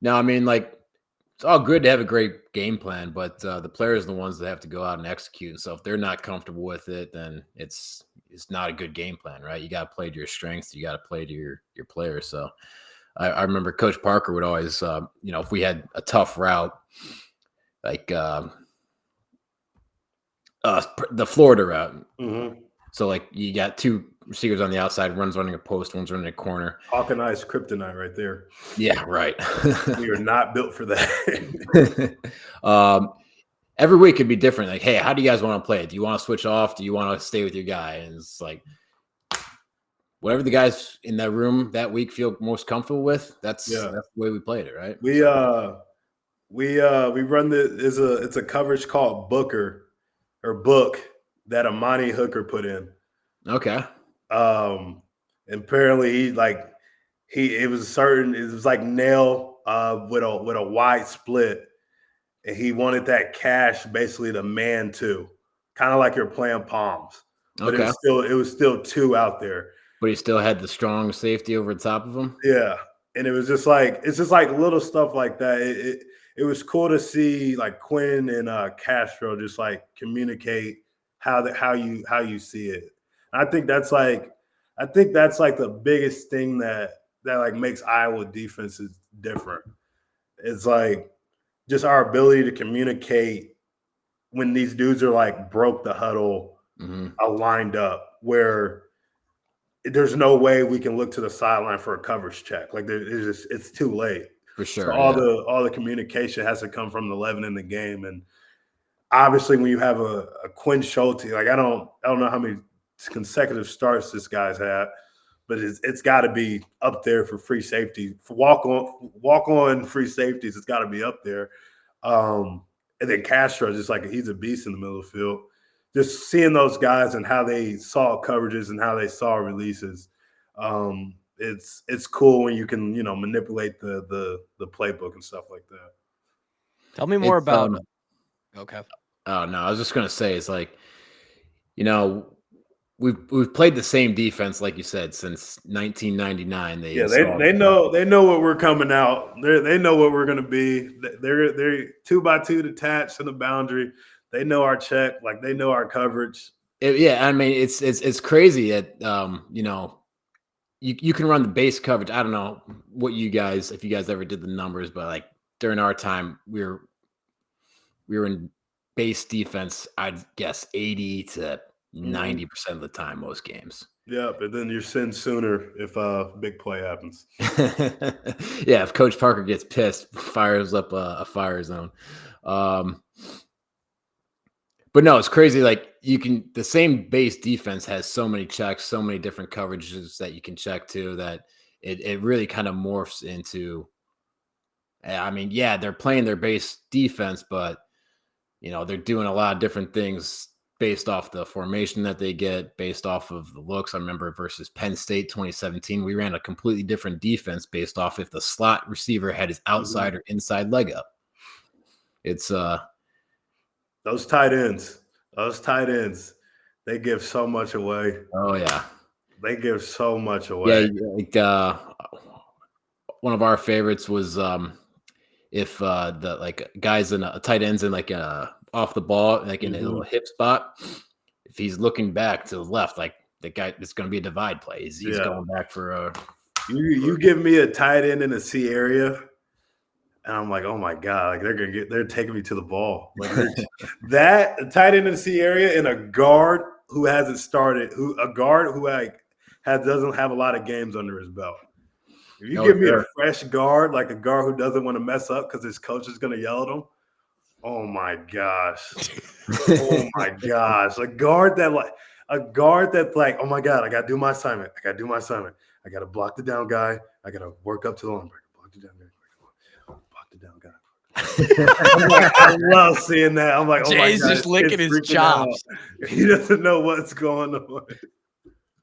Now, I mean, like, it's all good to have a great game plan, but the players are the ones that have to go out and execute. And so if they're not comfortable with it, then it's not a good game plan, right? You got to play to your strengths. You got to play to your players. So I remember Coach Parker would always, if we had a tough route, like the Florida route. Mm-hmm. So like you got two receivers on the outside, one's running a post, one's running a corner. Hawkeyes kryptonite right there. Yeah, right. We are not built for that. Every week could be different. Like, hey, how do you guys want to play? Do you want to switch off? Do you want to stay with your guy? And it's like whatever the guys in that room that week feel most comfortable with, that's the way we played it, right? We run it's a coverage called Booker or Book that Amani Hooker put in. Okay. And apparently it was like nail with a wide split, and he wanted that cash basically to man two, kind of like you're playing palms, but Okay. it was still two out there. But he still had the strong safety over the top of him. Yeah, and it's just like little stuff like that. It was cool to see like Quinn and Castro just like communicate how you see it. And I think that's like the biggest thing that like makes Iowa defenses different. It's like just our ability to communicate when these dudes are like broke the huddle, lined up, where there's no way we can look to the sideline for a coverage check. Like it's too late. For sure. So all the communication has to come from the 11 in the game. And obviously when you have a Quinn Schulte, like I don't know how many consecutive starts this guy's had, but it's got to be up there for free safety. For walk on free safeties, it's got to be up there. And then Castro, just like he's a beast in the middle of the field. Just seeing those guys and how they saw coverages and how they saw releases, it's cool when you can manipulate the playbook and stuff like that. Tell me more about. Okay. Oh no, I was just gonna say it's like, we've played the same defense like you said since 1999. They know what we're coming out. They know what we're gonna be. They're 2x2 detached in the boundary. They know our check, like they know our coverage. I mean, it's crazy that you can run the base coverage. I don't know if you guys ever did the numbers, but like during our time, we were in base defense, I'd guess 80 to 90% of the time, most games. Yeah, but then you're sin sooner if a big play happens. Yeah, if Coach Parker gets pissed, fires up a fire zone. But no, it's crazy. Like the same base defense has so many checks, so many different coverages that you can check to that it really kind of morphs into. I mean, yeah, they're playing their base defense, but they're doing a lot of different things based off the formation that they get, based off of the looks. I remember versus Penn State 2017, we ran a completely different defense based off if the slot receiver had his outside or inside leg up. It's those tight ends, they give so much away. Oh yeah, they give so much away. Yeah, like one of our favorites was if the like guys in a tight ends in like off the ball, like in a little hip spot, if he's looking back to the left, like the guy, it's going to be a divide play. He's going back for a. You give me a tight end in the C area, and I'm like, oh my god, like they're taking me to the ball. Like that tight end in the C area and a guard who hasn't started, doesn't have a lot of games under his belt. If you give me a fresh guard, like a guard who doesn't want to mess up because his coach is going to yell at him, oh my gosh. Oh my gosh. A guard that's like, oh my God, I got to do my assignment. I got to block the down guy. I got to work up to the linebacker. Block the down guy. I love seeing that. I'm like, oh Jay's my God, just licking his chops. He doesn't know what's going on.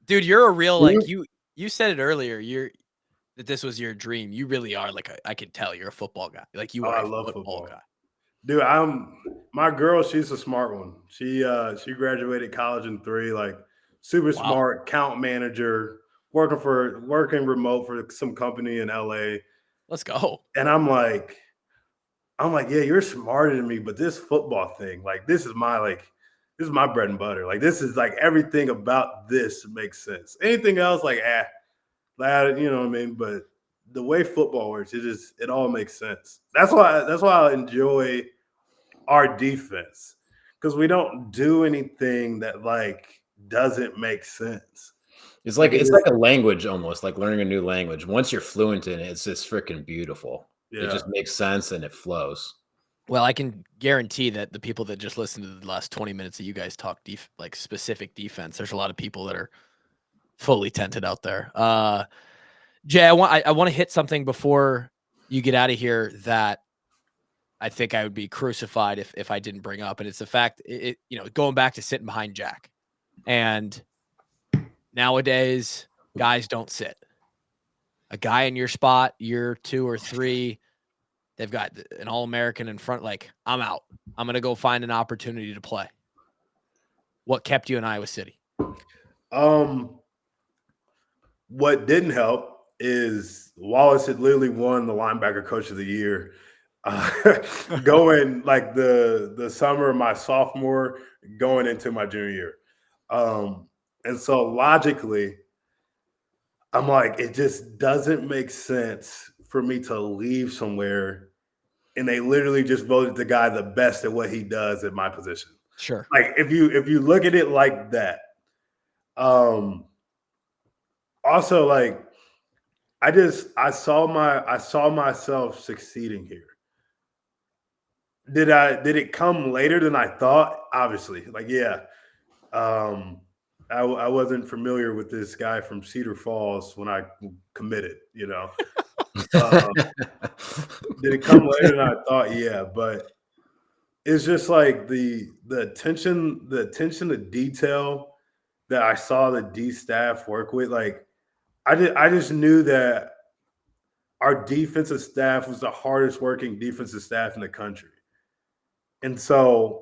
Dude, you're a real, like, you said it earlier. That this was your dream. You really are like I can tell you're a football guy. Like you are. I love football guy. Dude, my girl. She's a smart one. She graduated college in 3. Like super smart, account manager, working remote for some company in LA. Let's go. And I'm like, yeah, you're smarter than me, but this football thing, like this is my bread and butter. Like this is like everything about this makes sense. Anything else, like you know what I mean? But the way football works, it all makes sense. That's why I enjoy our defense, because we don't do anything that like doesn't make sense. It's like a language, almost like learning a new language. Once you're fluent in it, it's just freaking beautiful. Yeah. It just makes sense and it flows. Well, I can guarantee that the people that just listened to the last 20 minutes that you guys talk like specific defense, there's a lot of people that are fully tented out there. Jay, I want to hit something before you get out of here that I think I would be crucified if I didn't bring up, and it's the fact going back to sitting behind Jack, and nowadays guys don't sit. A guy in your spot, year 2 or 3, they've got an All-American in front. Like, I'm out. I'm gonna go find an opportunity to play. What kept you in Iowa City? What didn't help is Wallace had literally won the linebacker coach of the year going like the summer of my sophomore going into my junior year. And so logically, I'm like, it just doesn't make sense for me to leave somewhere and they literally just voted the guy the best at what he does at my position. Sure. Like if you look at it like that. Also, like I saw myself succeeding here. Did it come later than I thought? Obviously, like yeah. I wasn't familiar with this guy from Cedar Falls when I committed. Did it come later than I thought? Yeah, but it's just like the attention to detail that I saw the D staff work with. Like I just knew that our defensive staff was the hardest working defensive staff in the country. And so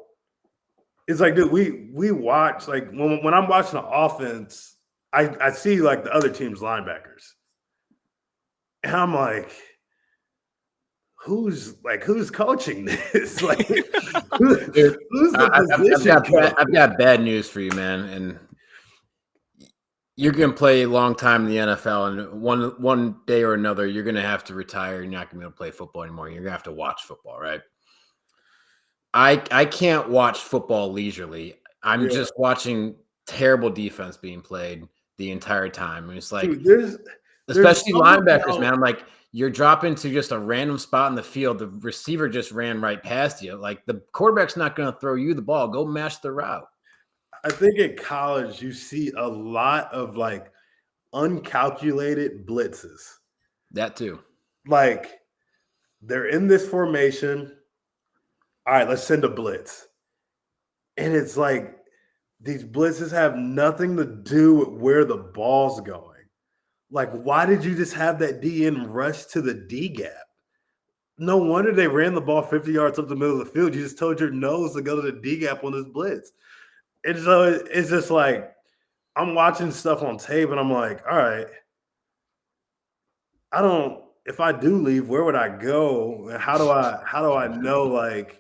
it's like, dude, we watch, like when I'm watching the offense, I see like the other team's linebackers. And I'm like, who's coaching this? Like who's the position? I've got bad news for you, man. And you're going to play a long time in the NFL, and one day or another, you're going to have to retire. You're not going to be able to play football anymore. You're going to have to watch football, right? I can't watch football leisurely. I'm just watching terrible defense being played the entire time. And it's like, dude, especially linebackers, man. I'm like, you're dropping to just a random spot in the field. The receiver just ran right past you. Like the quarterback's not going to throw you the ball. Go match the route. I think in college you see a lot of like uncalculated blitzes. That too. Like they're in this formation. All right, let's send a blitz. And it's like these blitzes have nothing to do with where the ball's going. Like, why did you just have that DN rush to the D gap? No wonder they ran the ball 50 yards up the middle of the field. You just told your nose to go to the D gap on this blitz. And so it's just like I'm watching stuff on tape and I'm like, all right, if I do leave, where would I go? And how do I know like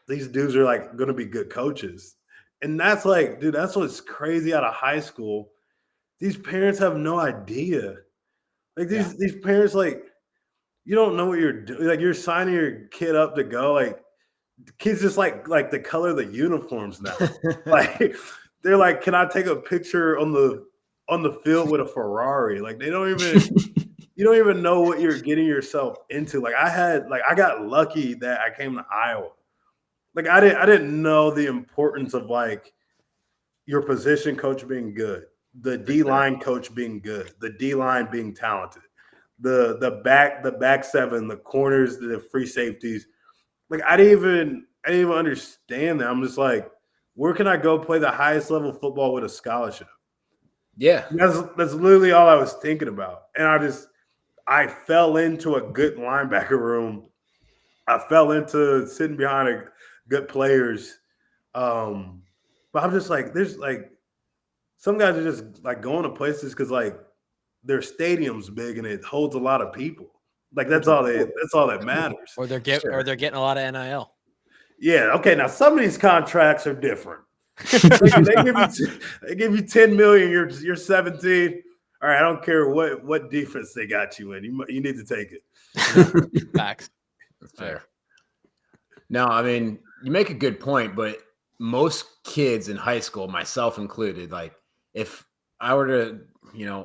these dudes are like going to be good coaches? And that's like, dude, that's what's crazy out of high school. These parents have no idea. Like these parents, like, you don't know what you're doing. Like you're signing your kid up to go. Like the kids just like the color of the uniforms now. Like they're like, can I take a picture on the field with a Ferrari? Like they don't even you don't even know what you're getting yourself into. Like I got lucky that I came to Iowa. Like I didn't know the importance of like your position coach being good, the D-line coach being good, the D-line being talented, the back seven, the corners, the free safeties. Like I didn't even understand that. I'm just like, where can I go play the highest level football with a scholarship? Yeah. That's literally all I was thinking about. And I fell into a good linebacker room. I fell into sitting behind good players. But I'm just like, there's like some guys are just like going to places because like their stadium's big and it holds a lot of people. Like that's all that matters. Or they're getting a lot of NIL. Yeah. Okay. Now some of these contracts are different. they give you 10 million. You're 17. All right. I don't care what defense they got you in. You need to take it. Facts. That's fair. No, I mean, you make a good point, but most kids in high school, myself included, like if I were to,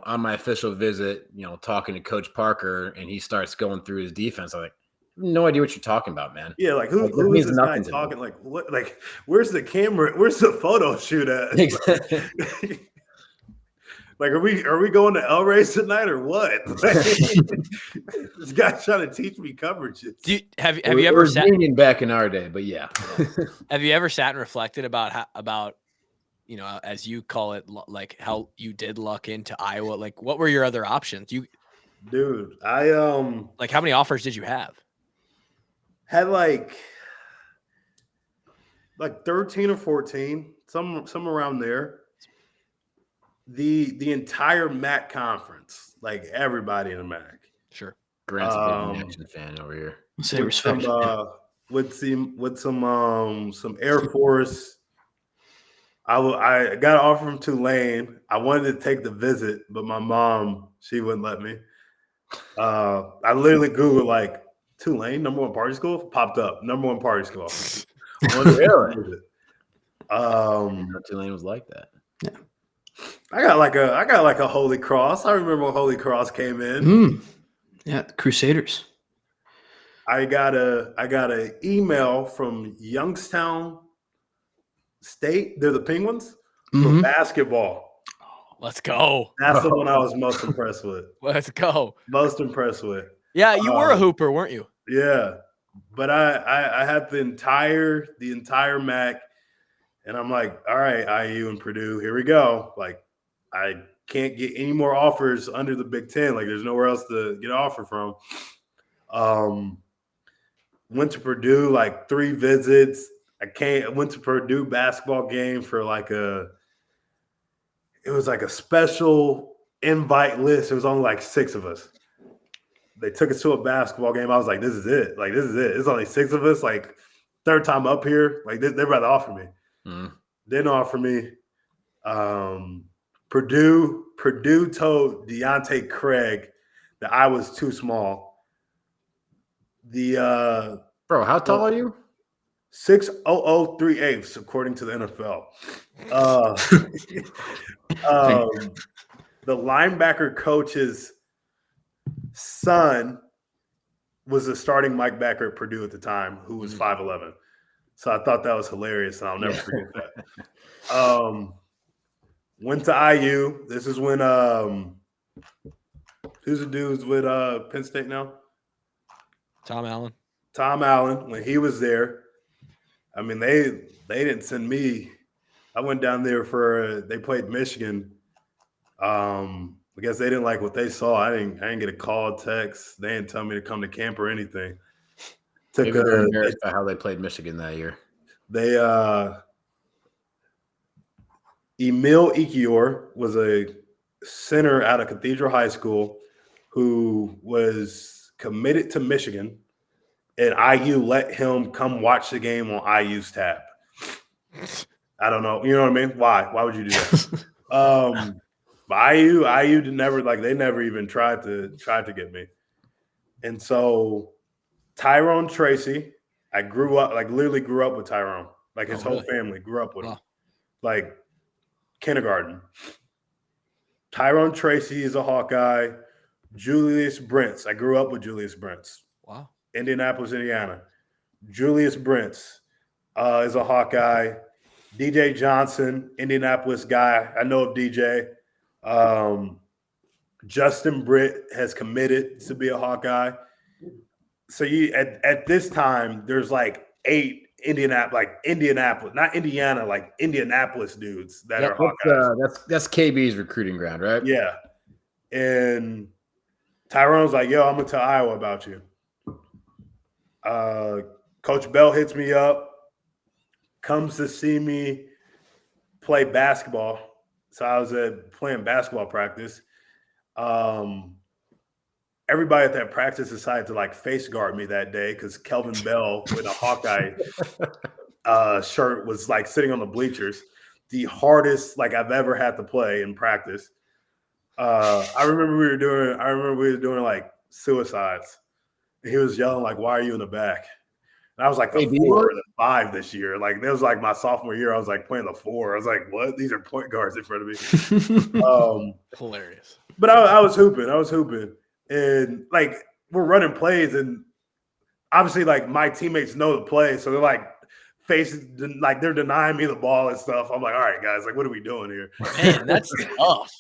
on my official visit, talking to Coach Parker and he starts going through his defense, I'm like, no idea what you're talking about, man. Yeah, like who is this guy talking? Like what? Like where's the camera? Where's the photo shoot at? Exactly. Like, are we going to El Rey's tonight or what? Like, this guy's trying to teach me coverages. Have you It ever was sat? union back in our day, but yeah. Have you ever sat and reflected about as you call it, like how you did luck into Iowa? Like, what were your other options? Dude, I like how many offers did you have? had like 13 or 14, some around there. The entire MAC conference, like everybody in the MAC. Sure. Grant's a big Nation fan over here. Say respect. With some Air Force. I got an offer from Tulane. I wanted to take the visit, but my mom, she wouldn't let me. I literally Googled like Tulane, #1 party school, popped up, #1 party school. Really? Tulane was like that. Yeah. I got like a Holy Cross. I remember when Holy Cross came in. Yeah, Crusaders. I got an email from Youngstown State. They're the Penguins for basketball. Let's go. That's the one I was most impressed with. Let's go. Most impressed with. Yeah, you were a hooper, weren't you? Yeah, but I had the entire MAC, and I'm like, all right, IU and Purdue, here we go. Like, I can't get any more offers under the Big Ten. Like, there's nowhere else to get an offer from. Went to Purdue like 3 visits. I went to Purdue basketball game for it was like a special invite list. It was only like 6 of us. They took us to a basketball game. I was like, this is it. Like, this is it. It's only 6 of us. Like, 3rd time up here. Like, they're about to offer me. Didn't offer me. Purdue told Deontay Craig that I was too small. Bro, how tall are you? 6'0'3", according to the NFL. The linebacker coach's son was the starting Mike backer at Purdue at the time, who was 5'11". So I thought that was hilarious, and I'll never forget that. Went to IU. This is when who's the dudes with Penn State now? Tom Allen, when he was there. I mean, they didn't send me. I went down there they played Michigan. I guess they didn't like what they saw. I didn't get a call, text. They didn't tell me to come to camp or anything. Maybe they're embarrassed by how they played Michigan that year. They Emil Ikior was a center out of Cathedral High School who was committed to Michigan, and IU let him come watch the game on IU's tab. I don't know. You know what I mean? Why? Why would you do that? But IU did never, like, they never even tried to get me. And so Tyrone Tracy, I literally grew up with Tyrone. Like, his whole family grew up with him. Like, kindergarten. Tyrone Tracy is a Hawkeye. Julius Brents. I grew up with Julius Brents. Wow. Indianapolis, Indiana. Julius Brents is a Hawkeye. DJ Johnson, Indianapolis guy. I know of DJ. Justin Britt has committed to be a Hawkeye. So at this time, there's like 8 Indianapolis, not Indiana, like Indianapolis dudes that are Hawkeyes. That's KB's recruiting ground, right? Yeah. And Tyrone's like, yo, I'm going to tell Iowa about you. Coach Bell hits me up, comes to see me play basketball. So I was playing basketball practice. Everybody at that practice decided to like face guard me that day because Kelvin Bell with a Hawkeye shirt was like sitting on the bleachers. The hardest like I've ever had to play in practice. I remember we were doing like suicides. And he was yelling like, "Why are you in the back?" And I was like the 4 or the 5 this year. Like that was like my sophomore year. I was like playing the 4. I was like, "What? These are point guards in front of me." Hilarious. But I was hooping. And like we're running plays, and obviously like my teammates know the play, so they're like facing like they're denying me the ball and stuff. I'm like, all right, guys, like, what are we doing here? Man, that's tough.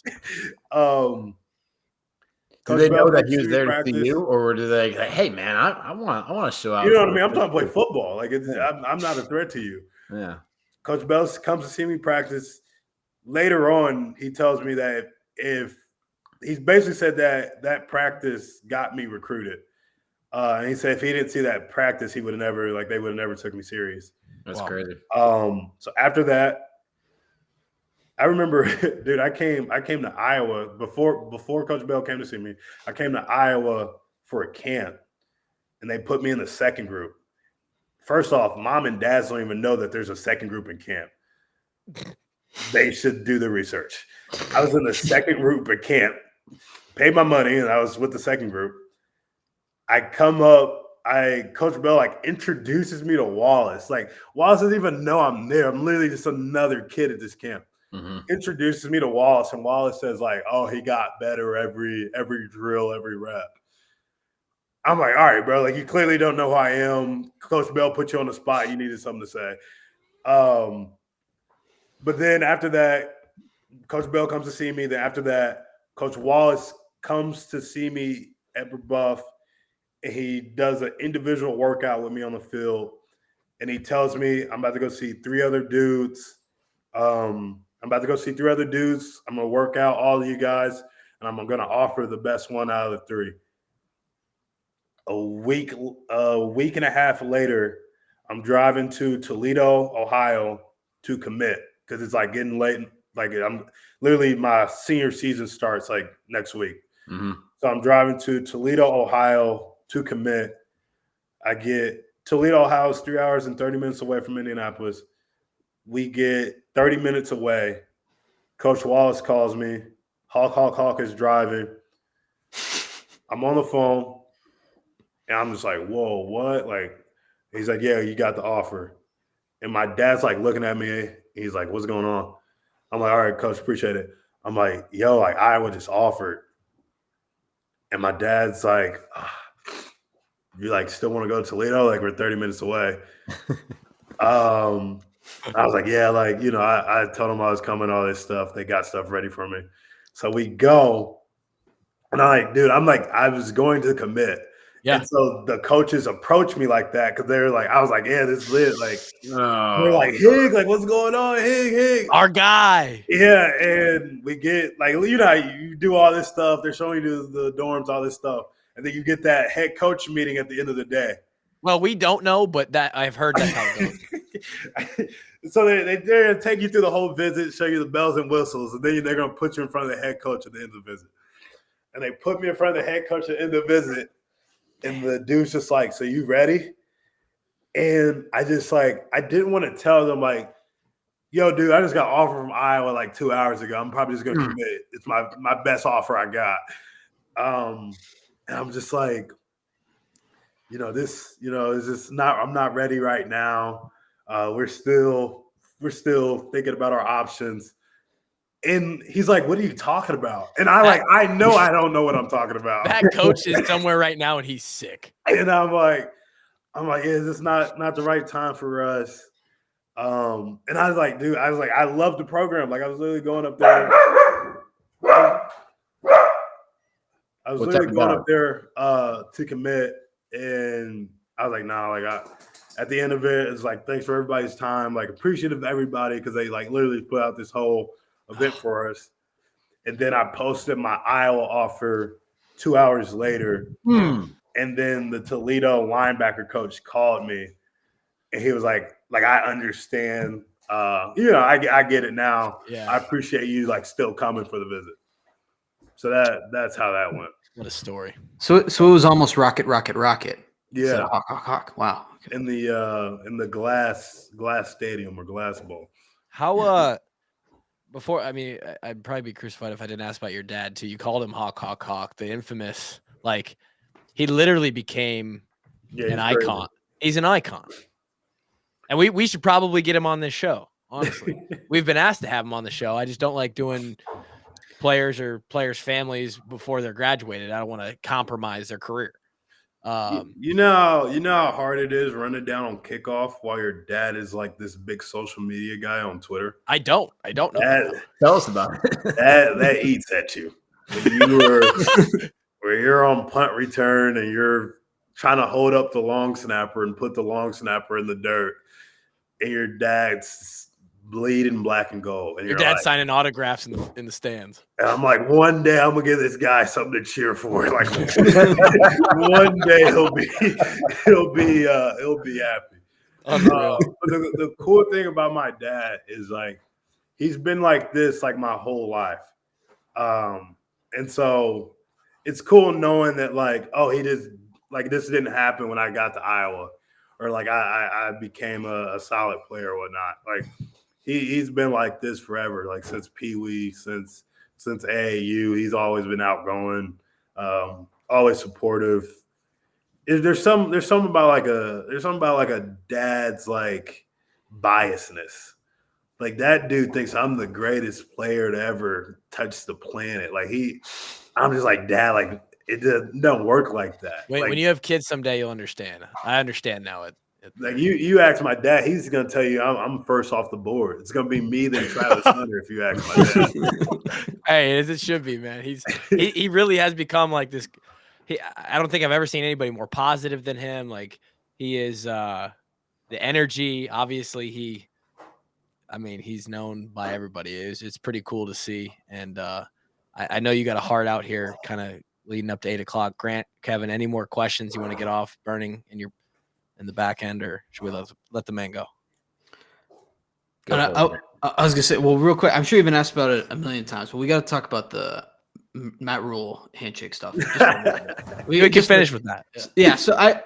Do they know that he was there to see you, or do they like, hey man, I want to show out? You know what I mean? I'm trying to play football. Like Yeah. I'm not a threat to you. Yeah. Coach Bell comes to see me practice. Later on, he tells me that if he's basically said that practice got me recruited. And he said if he didn't see that practice, he would have never they would have never took me serious. That's crazy. So after that, I remember, dude, I came to Iowa before Coach Bell came to see me. I came to Iowa for a camp, and they put me in the second group. First off, mom and dads don't even know that there's a second group in camp. They should do the research. I was in the second group at camp, paid my money, and I was with the second group. I come up, Coach Bell introduces me to Wallace. Like Wallace doesn't even know I'm there. I'm literally just another kid at this camp. Mm-hmm. Introduces me to Wallace, and Wallace says oh, he got better every drill, every rep. I'm like, all right, bro. Like you clearly don't know who I am. Coach Bell put you on the spot. You needed something to say. But then after that, Coach Bell comes to see me. Then after that, Coach Wallace comes to see me at Buff. And he does an individual workout with me on the field. And he tells me I'm about to go see 3 other dudes. I'm about to go see 3 other dudes. I'm going to work out all of you guys, and I'm going to offer the best one out of the 3. A week and a half later, I'm driving to Toledo, Ohio to commit because it's getting late. I'm literally my senior season starts next week. Mm-hmm. So I'm driving to Toledo, Ohio to commit. I get Toledo, Ohio is 3 hours and 30 minutes away from Indianapolis. We get 30 minutes away. Coach Wallace calls me. Hawk is driving. I'm on the phone, and I'm just like, whoa, what? He's like, yeah, you got the offer. And my dad's looking at me. He's like, what's going on? I'm like, all right, coach, appreciate it. I'm like, yo, Iowa just offered. And my dad's like, you still want to go to Toledo? We're 30 minutes away. I was like, yeah, I told them I was coming, all this stuff. They got stuff ready for me. So we go. And I was going to commit. Yeah. And so the coaches approached me like that because they were I was like, yeah, this is lit. They're like, Hig, what's going on? Hig. Our guy. Yeah. And we get you do all this stuff. They're showing you the dorms, all this stuff. And then you get that head coach meeting at the end of the day. Well, we don't know, but that I've heard that's how it goes. So they're going to take you through the whole visit, show you the bells and whistles, and then they're going to put you in front of the head coach at the end of the visit. And they put me in front of the head coach at the end of the visit, and the dude's just so you ready? And I just I didn't want to tell them yo, dude, I just got offered from Iowa 2 hours ago. I'm probably just going to commit. It's my best offer I got. And I'm just this, is just not, I'm not ready right now. We're still thinking about our options. And he's like, what are you talking about? And I know I don't know what I'm talking about. That coach is somewhere right now and he's sick. And I'm like, yeah, this is not the right time for us. And I was like, dude, I love the program. I was literally going up there. I was literally going up there to commit. And I was like, nah, at the end of it, it's thanks for everybody's time. Appreciative of everybody because they literally put out this whole event for us. And then I posted my Iowa offer 2 hours later. And then the Toledo linebacker coach called me, and he was like I understand. I get it now. Yeah. I appreciate you still coming for the visit. So that's how that went. What a story. So it was almost rocket. Yeah. Hawk. Wow. Okay. In the glass stadium or glass bowl. How before, I'd probably be crucified if I didn't ask about your dad too. You called him Hawk, the infamous, he literally became an icon. Crazy. He's an icon. And we should probably get him on this show, honestly. We've been asked to have him on the show. I just don't like doing players' families before they're graduated. I don't want to compromise their career. You know how hard it is running down on kickoff while your dad is like this big social media guy on Twitter. I don't know that. Tell us about it. That eats at you where you're on punt return and you're trying to hold up the long snapper and put the long snapper in the dirt, and your dad's bleeding black and gold. And Your you're dad's like, signing autographs in the stands. and I'm like, one day I'm gonna give this guy something to cheer for. Like one day he'll be happy. Unreal. But the cool thing about my dad is like he's been like this like my whole life. And so it's cool knowing that like, oh, he just like this didn't happen when I got to Iowa, or like I became a solid player or whatnot. Like he's been like this forever, like since Pee Wee, since AAU. He's always been outgoing, always supportive. There's something about like a dad's like biasness. Like that dude thinks I'm the greatest player to ever touch the planet. Like I'm just like, Dad, like it don't work like that. When you have kids someday, you'll understand. I understand now. Like you ask my dad, he's gonna tell you I'm first off the board. It's gonna be me then Travis Hunter if you ask my dad. Hey, as it should be, man. He really has become like this. I don't think I've ever seen anybody more positive than him. Like he is the energy. Obviously, he's known by everybody. It's pretty cool to see. And I know you got a heart out here, kind of leading up to 8 o'clock. Grant, Kevin, any more questions you want to get off burning in the back end, or should we let the man go? I was gonna say, well, real quick, I'm sure you've been asked about it a million times, but we got to talk about the Matt Rhule handshake stuff. We can finish with that. Yeah. So I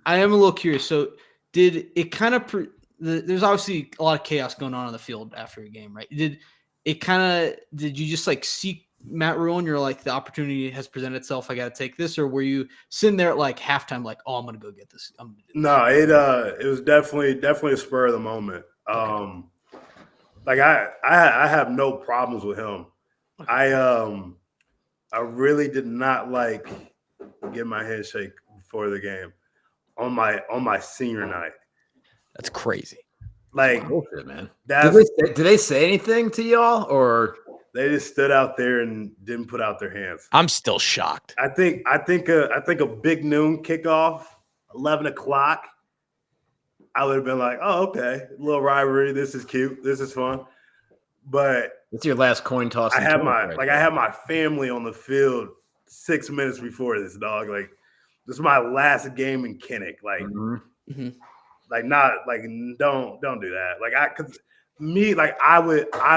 am a little curious. So did it kind of there's obviously a lot of chaos going on the field after a game, right? Did you just like seek Matt Rhule and you're like, the opportunity has presented itself, I got to take this? Or were you sitting there at like halftime like, oh, I'm going to go get this? No, it was definitely a spur of the moment. Okay. Like I have no problems with him. Okay. I really did not like get my handshake before the game on my senior night. That's crazy. Like, bullshit, man. Did they say anything to y'all, or they just stood out there and didn't put out their hands? I'm still shocked. I think a big noon kickoff, 11 o'clock. I would have been like, oh, okay, a little rivalry. This is cute. This is fun. But it's your last coin toss. I had my family on the field 6 minutes before this, dog. Like, this is my last game in Kinnick. Like, like not like don't do that. Like I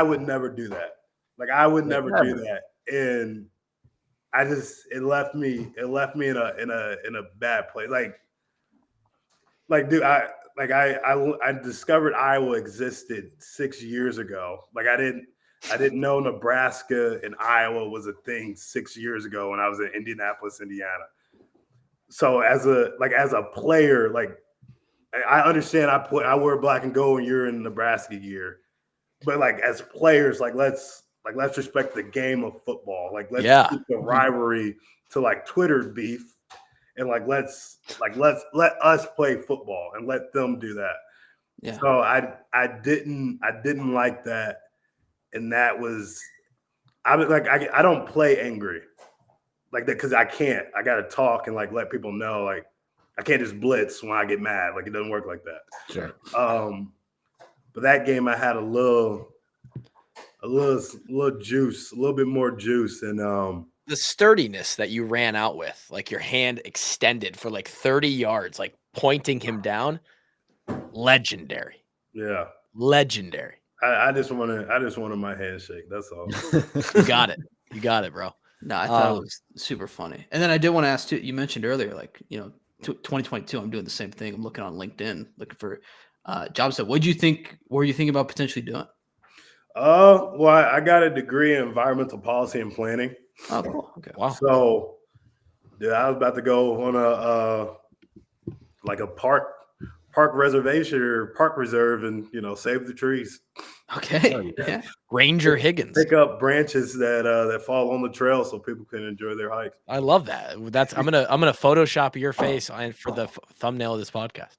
would never do that. Like I would never do that. And it left me in a bad place. Like dude, I discovered Iowa existed 6 years ago. Like I didn't know Nebraska and Iowa was a thing 6 years ago when I was in Indianapolis, Indiana. So as a player, like I understand I wear black and gold when you're in Nebraska gear, but like as players, let's respect the game of football. Like let's keep the rivalry to like Twitter beef, and let us play football and let them do that. Yeah. So I didn't like that, and that was I don't play angry like that because I can't. I got to talk and like let people know like. I can't just blitz when I get mad. Like, it doesn't work like that. Sure. But that game I had a little juice, a little bit more juice. And the sturdiness that you ran out with, like your hand extended for like 30 yards, like pointing him down, legendary. Yeah. Legendary. I just wanted my handshake. That's all. You got it. You got it, bro. No, I thought it was super funny. And then I did want to ask too, you mentioned earlier, like, 2022, I'm doing the same thing. I'm looking on LinkedIn, looking for jobs. What were you thinking about potentially doing? Well, I got a degree in environmental policy and planning. Oh, cool. Okay. Wow. So, dude, I was about to go on a park park reservation or park reserve and save the trees. Okay. Yeah. Ranger Higgins. Pick up branches that fall on the trail so people can enjoy their hike. I love that. I'm gonna Photoshop your face for the thumbnail of this podcast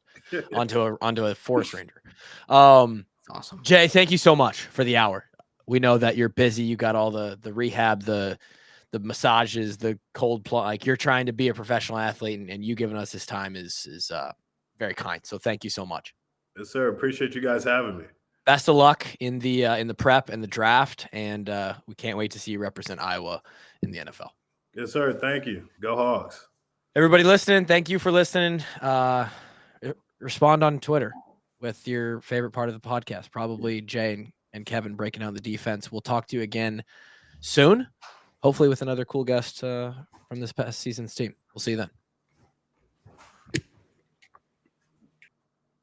onto a forest ranger. Awesome. Jay, thank you so much for the hour. We know that you're busy. You got all the rehab, the massages, the cold plunge. Like, you're trying to be a professional athlete, and you giving us this time is very kind. So thank you so much. Yes, sir. Appreciate you guys having me. Best of luck in the prep and the draft, and we can't wait to see you represent Iowa in the NFL. Yes, sir. Thank you. Go Hawks. Everybody listening, thank you for listening. Respond on Twitter with your favorite part of the podcast. Probably Jay and Kevin breaking down the defense. We'll talk to you again soon, hopefully with another cool guest from this past season's team. We'll see you then.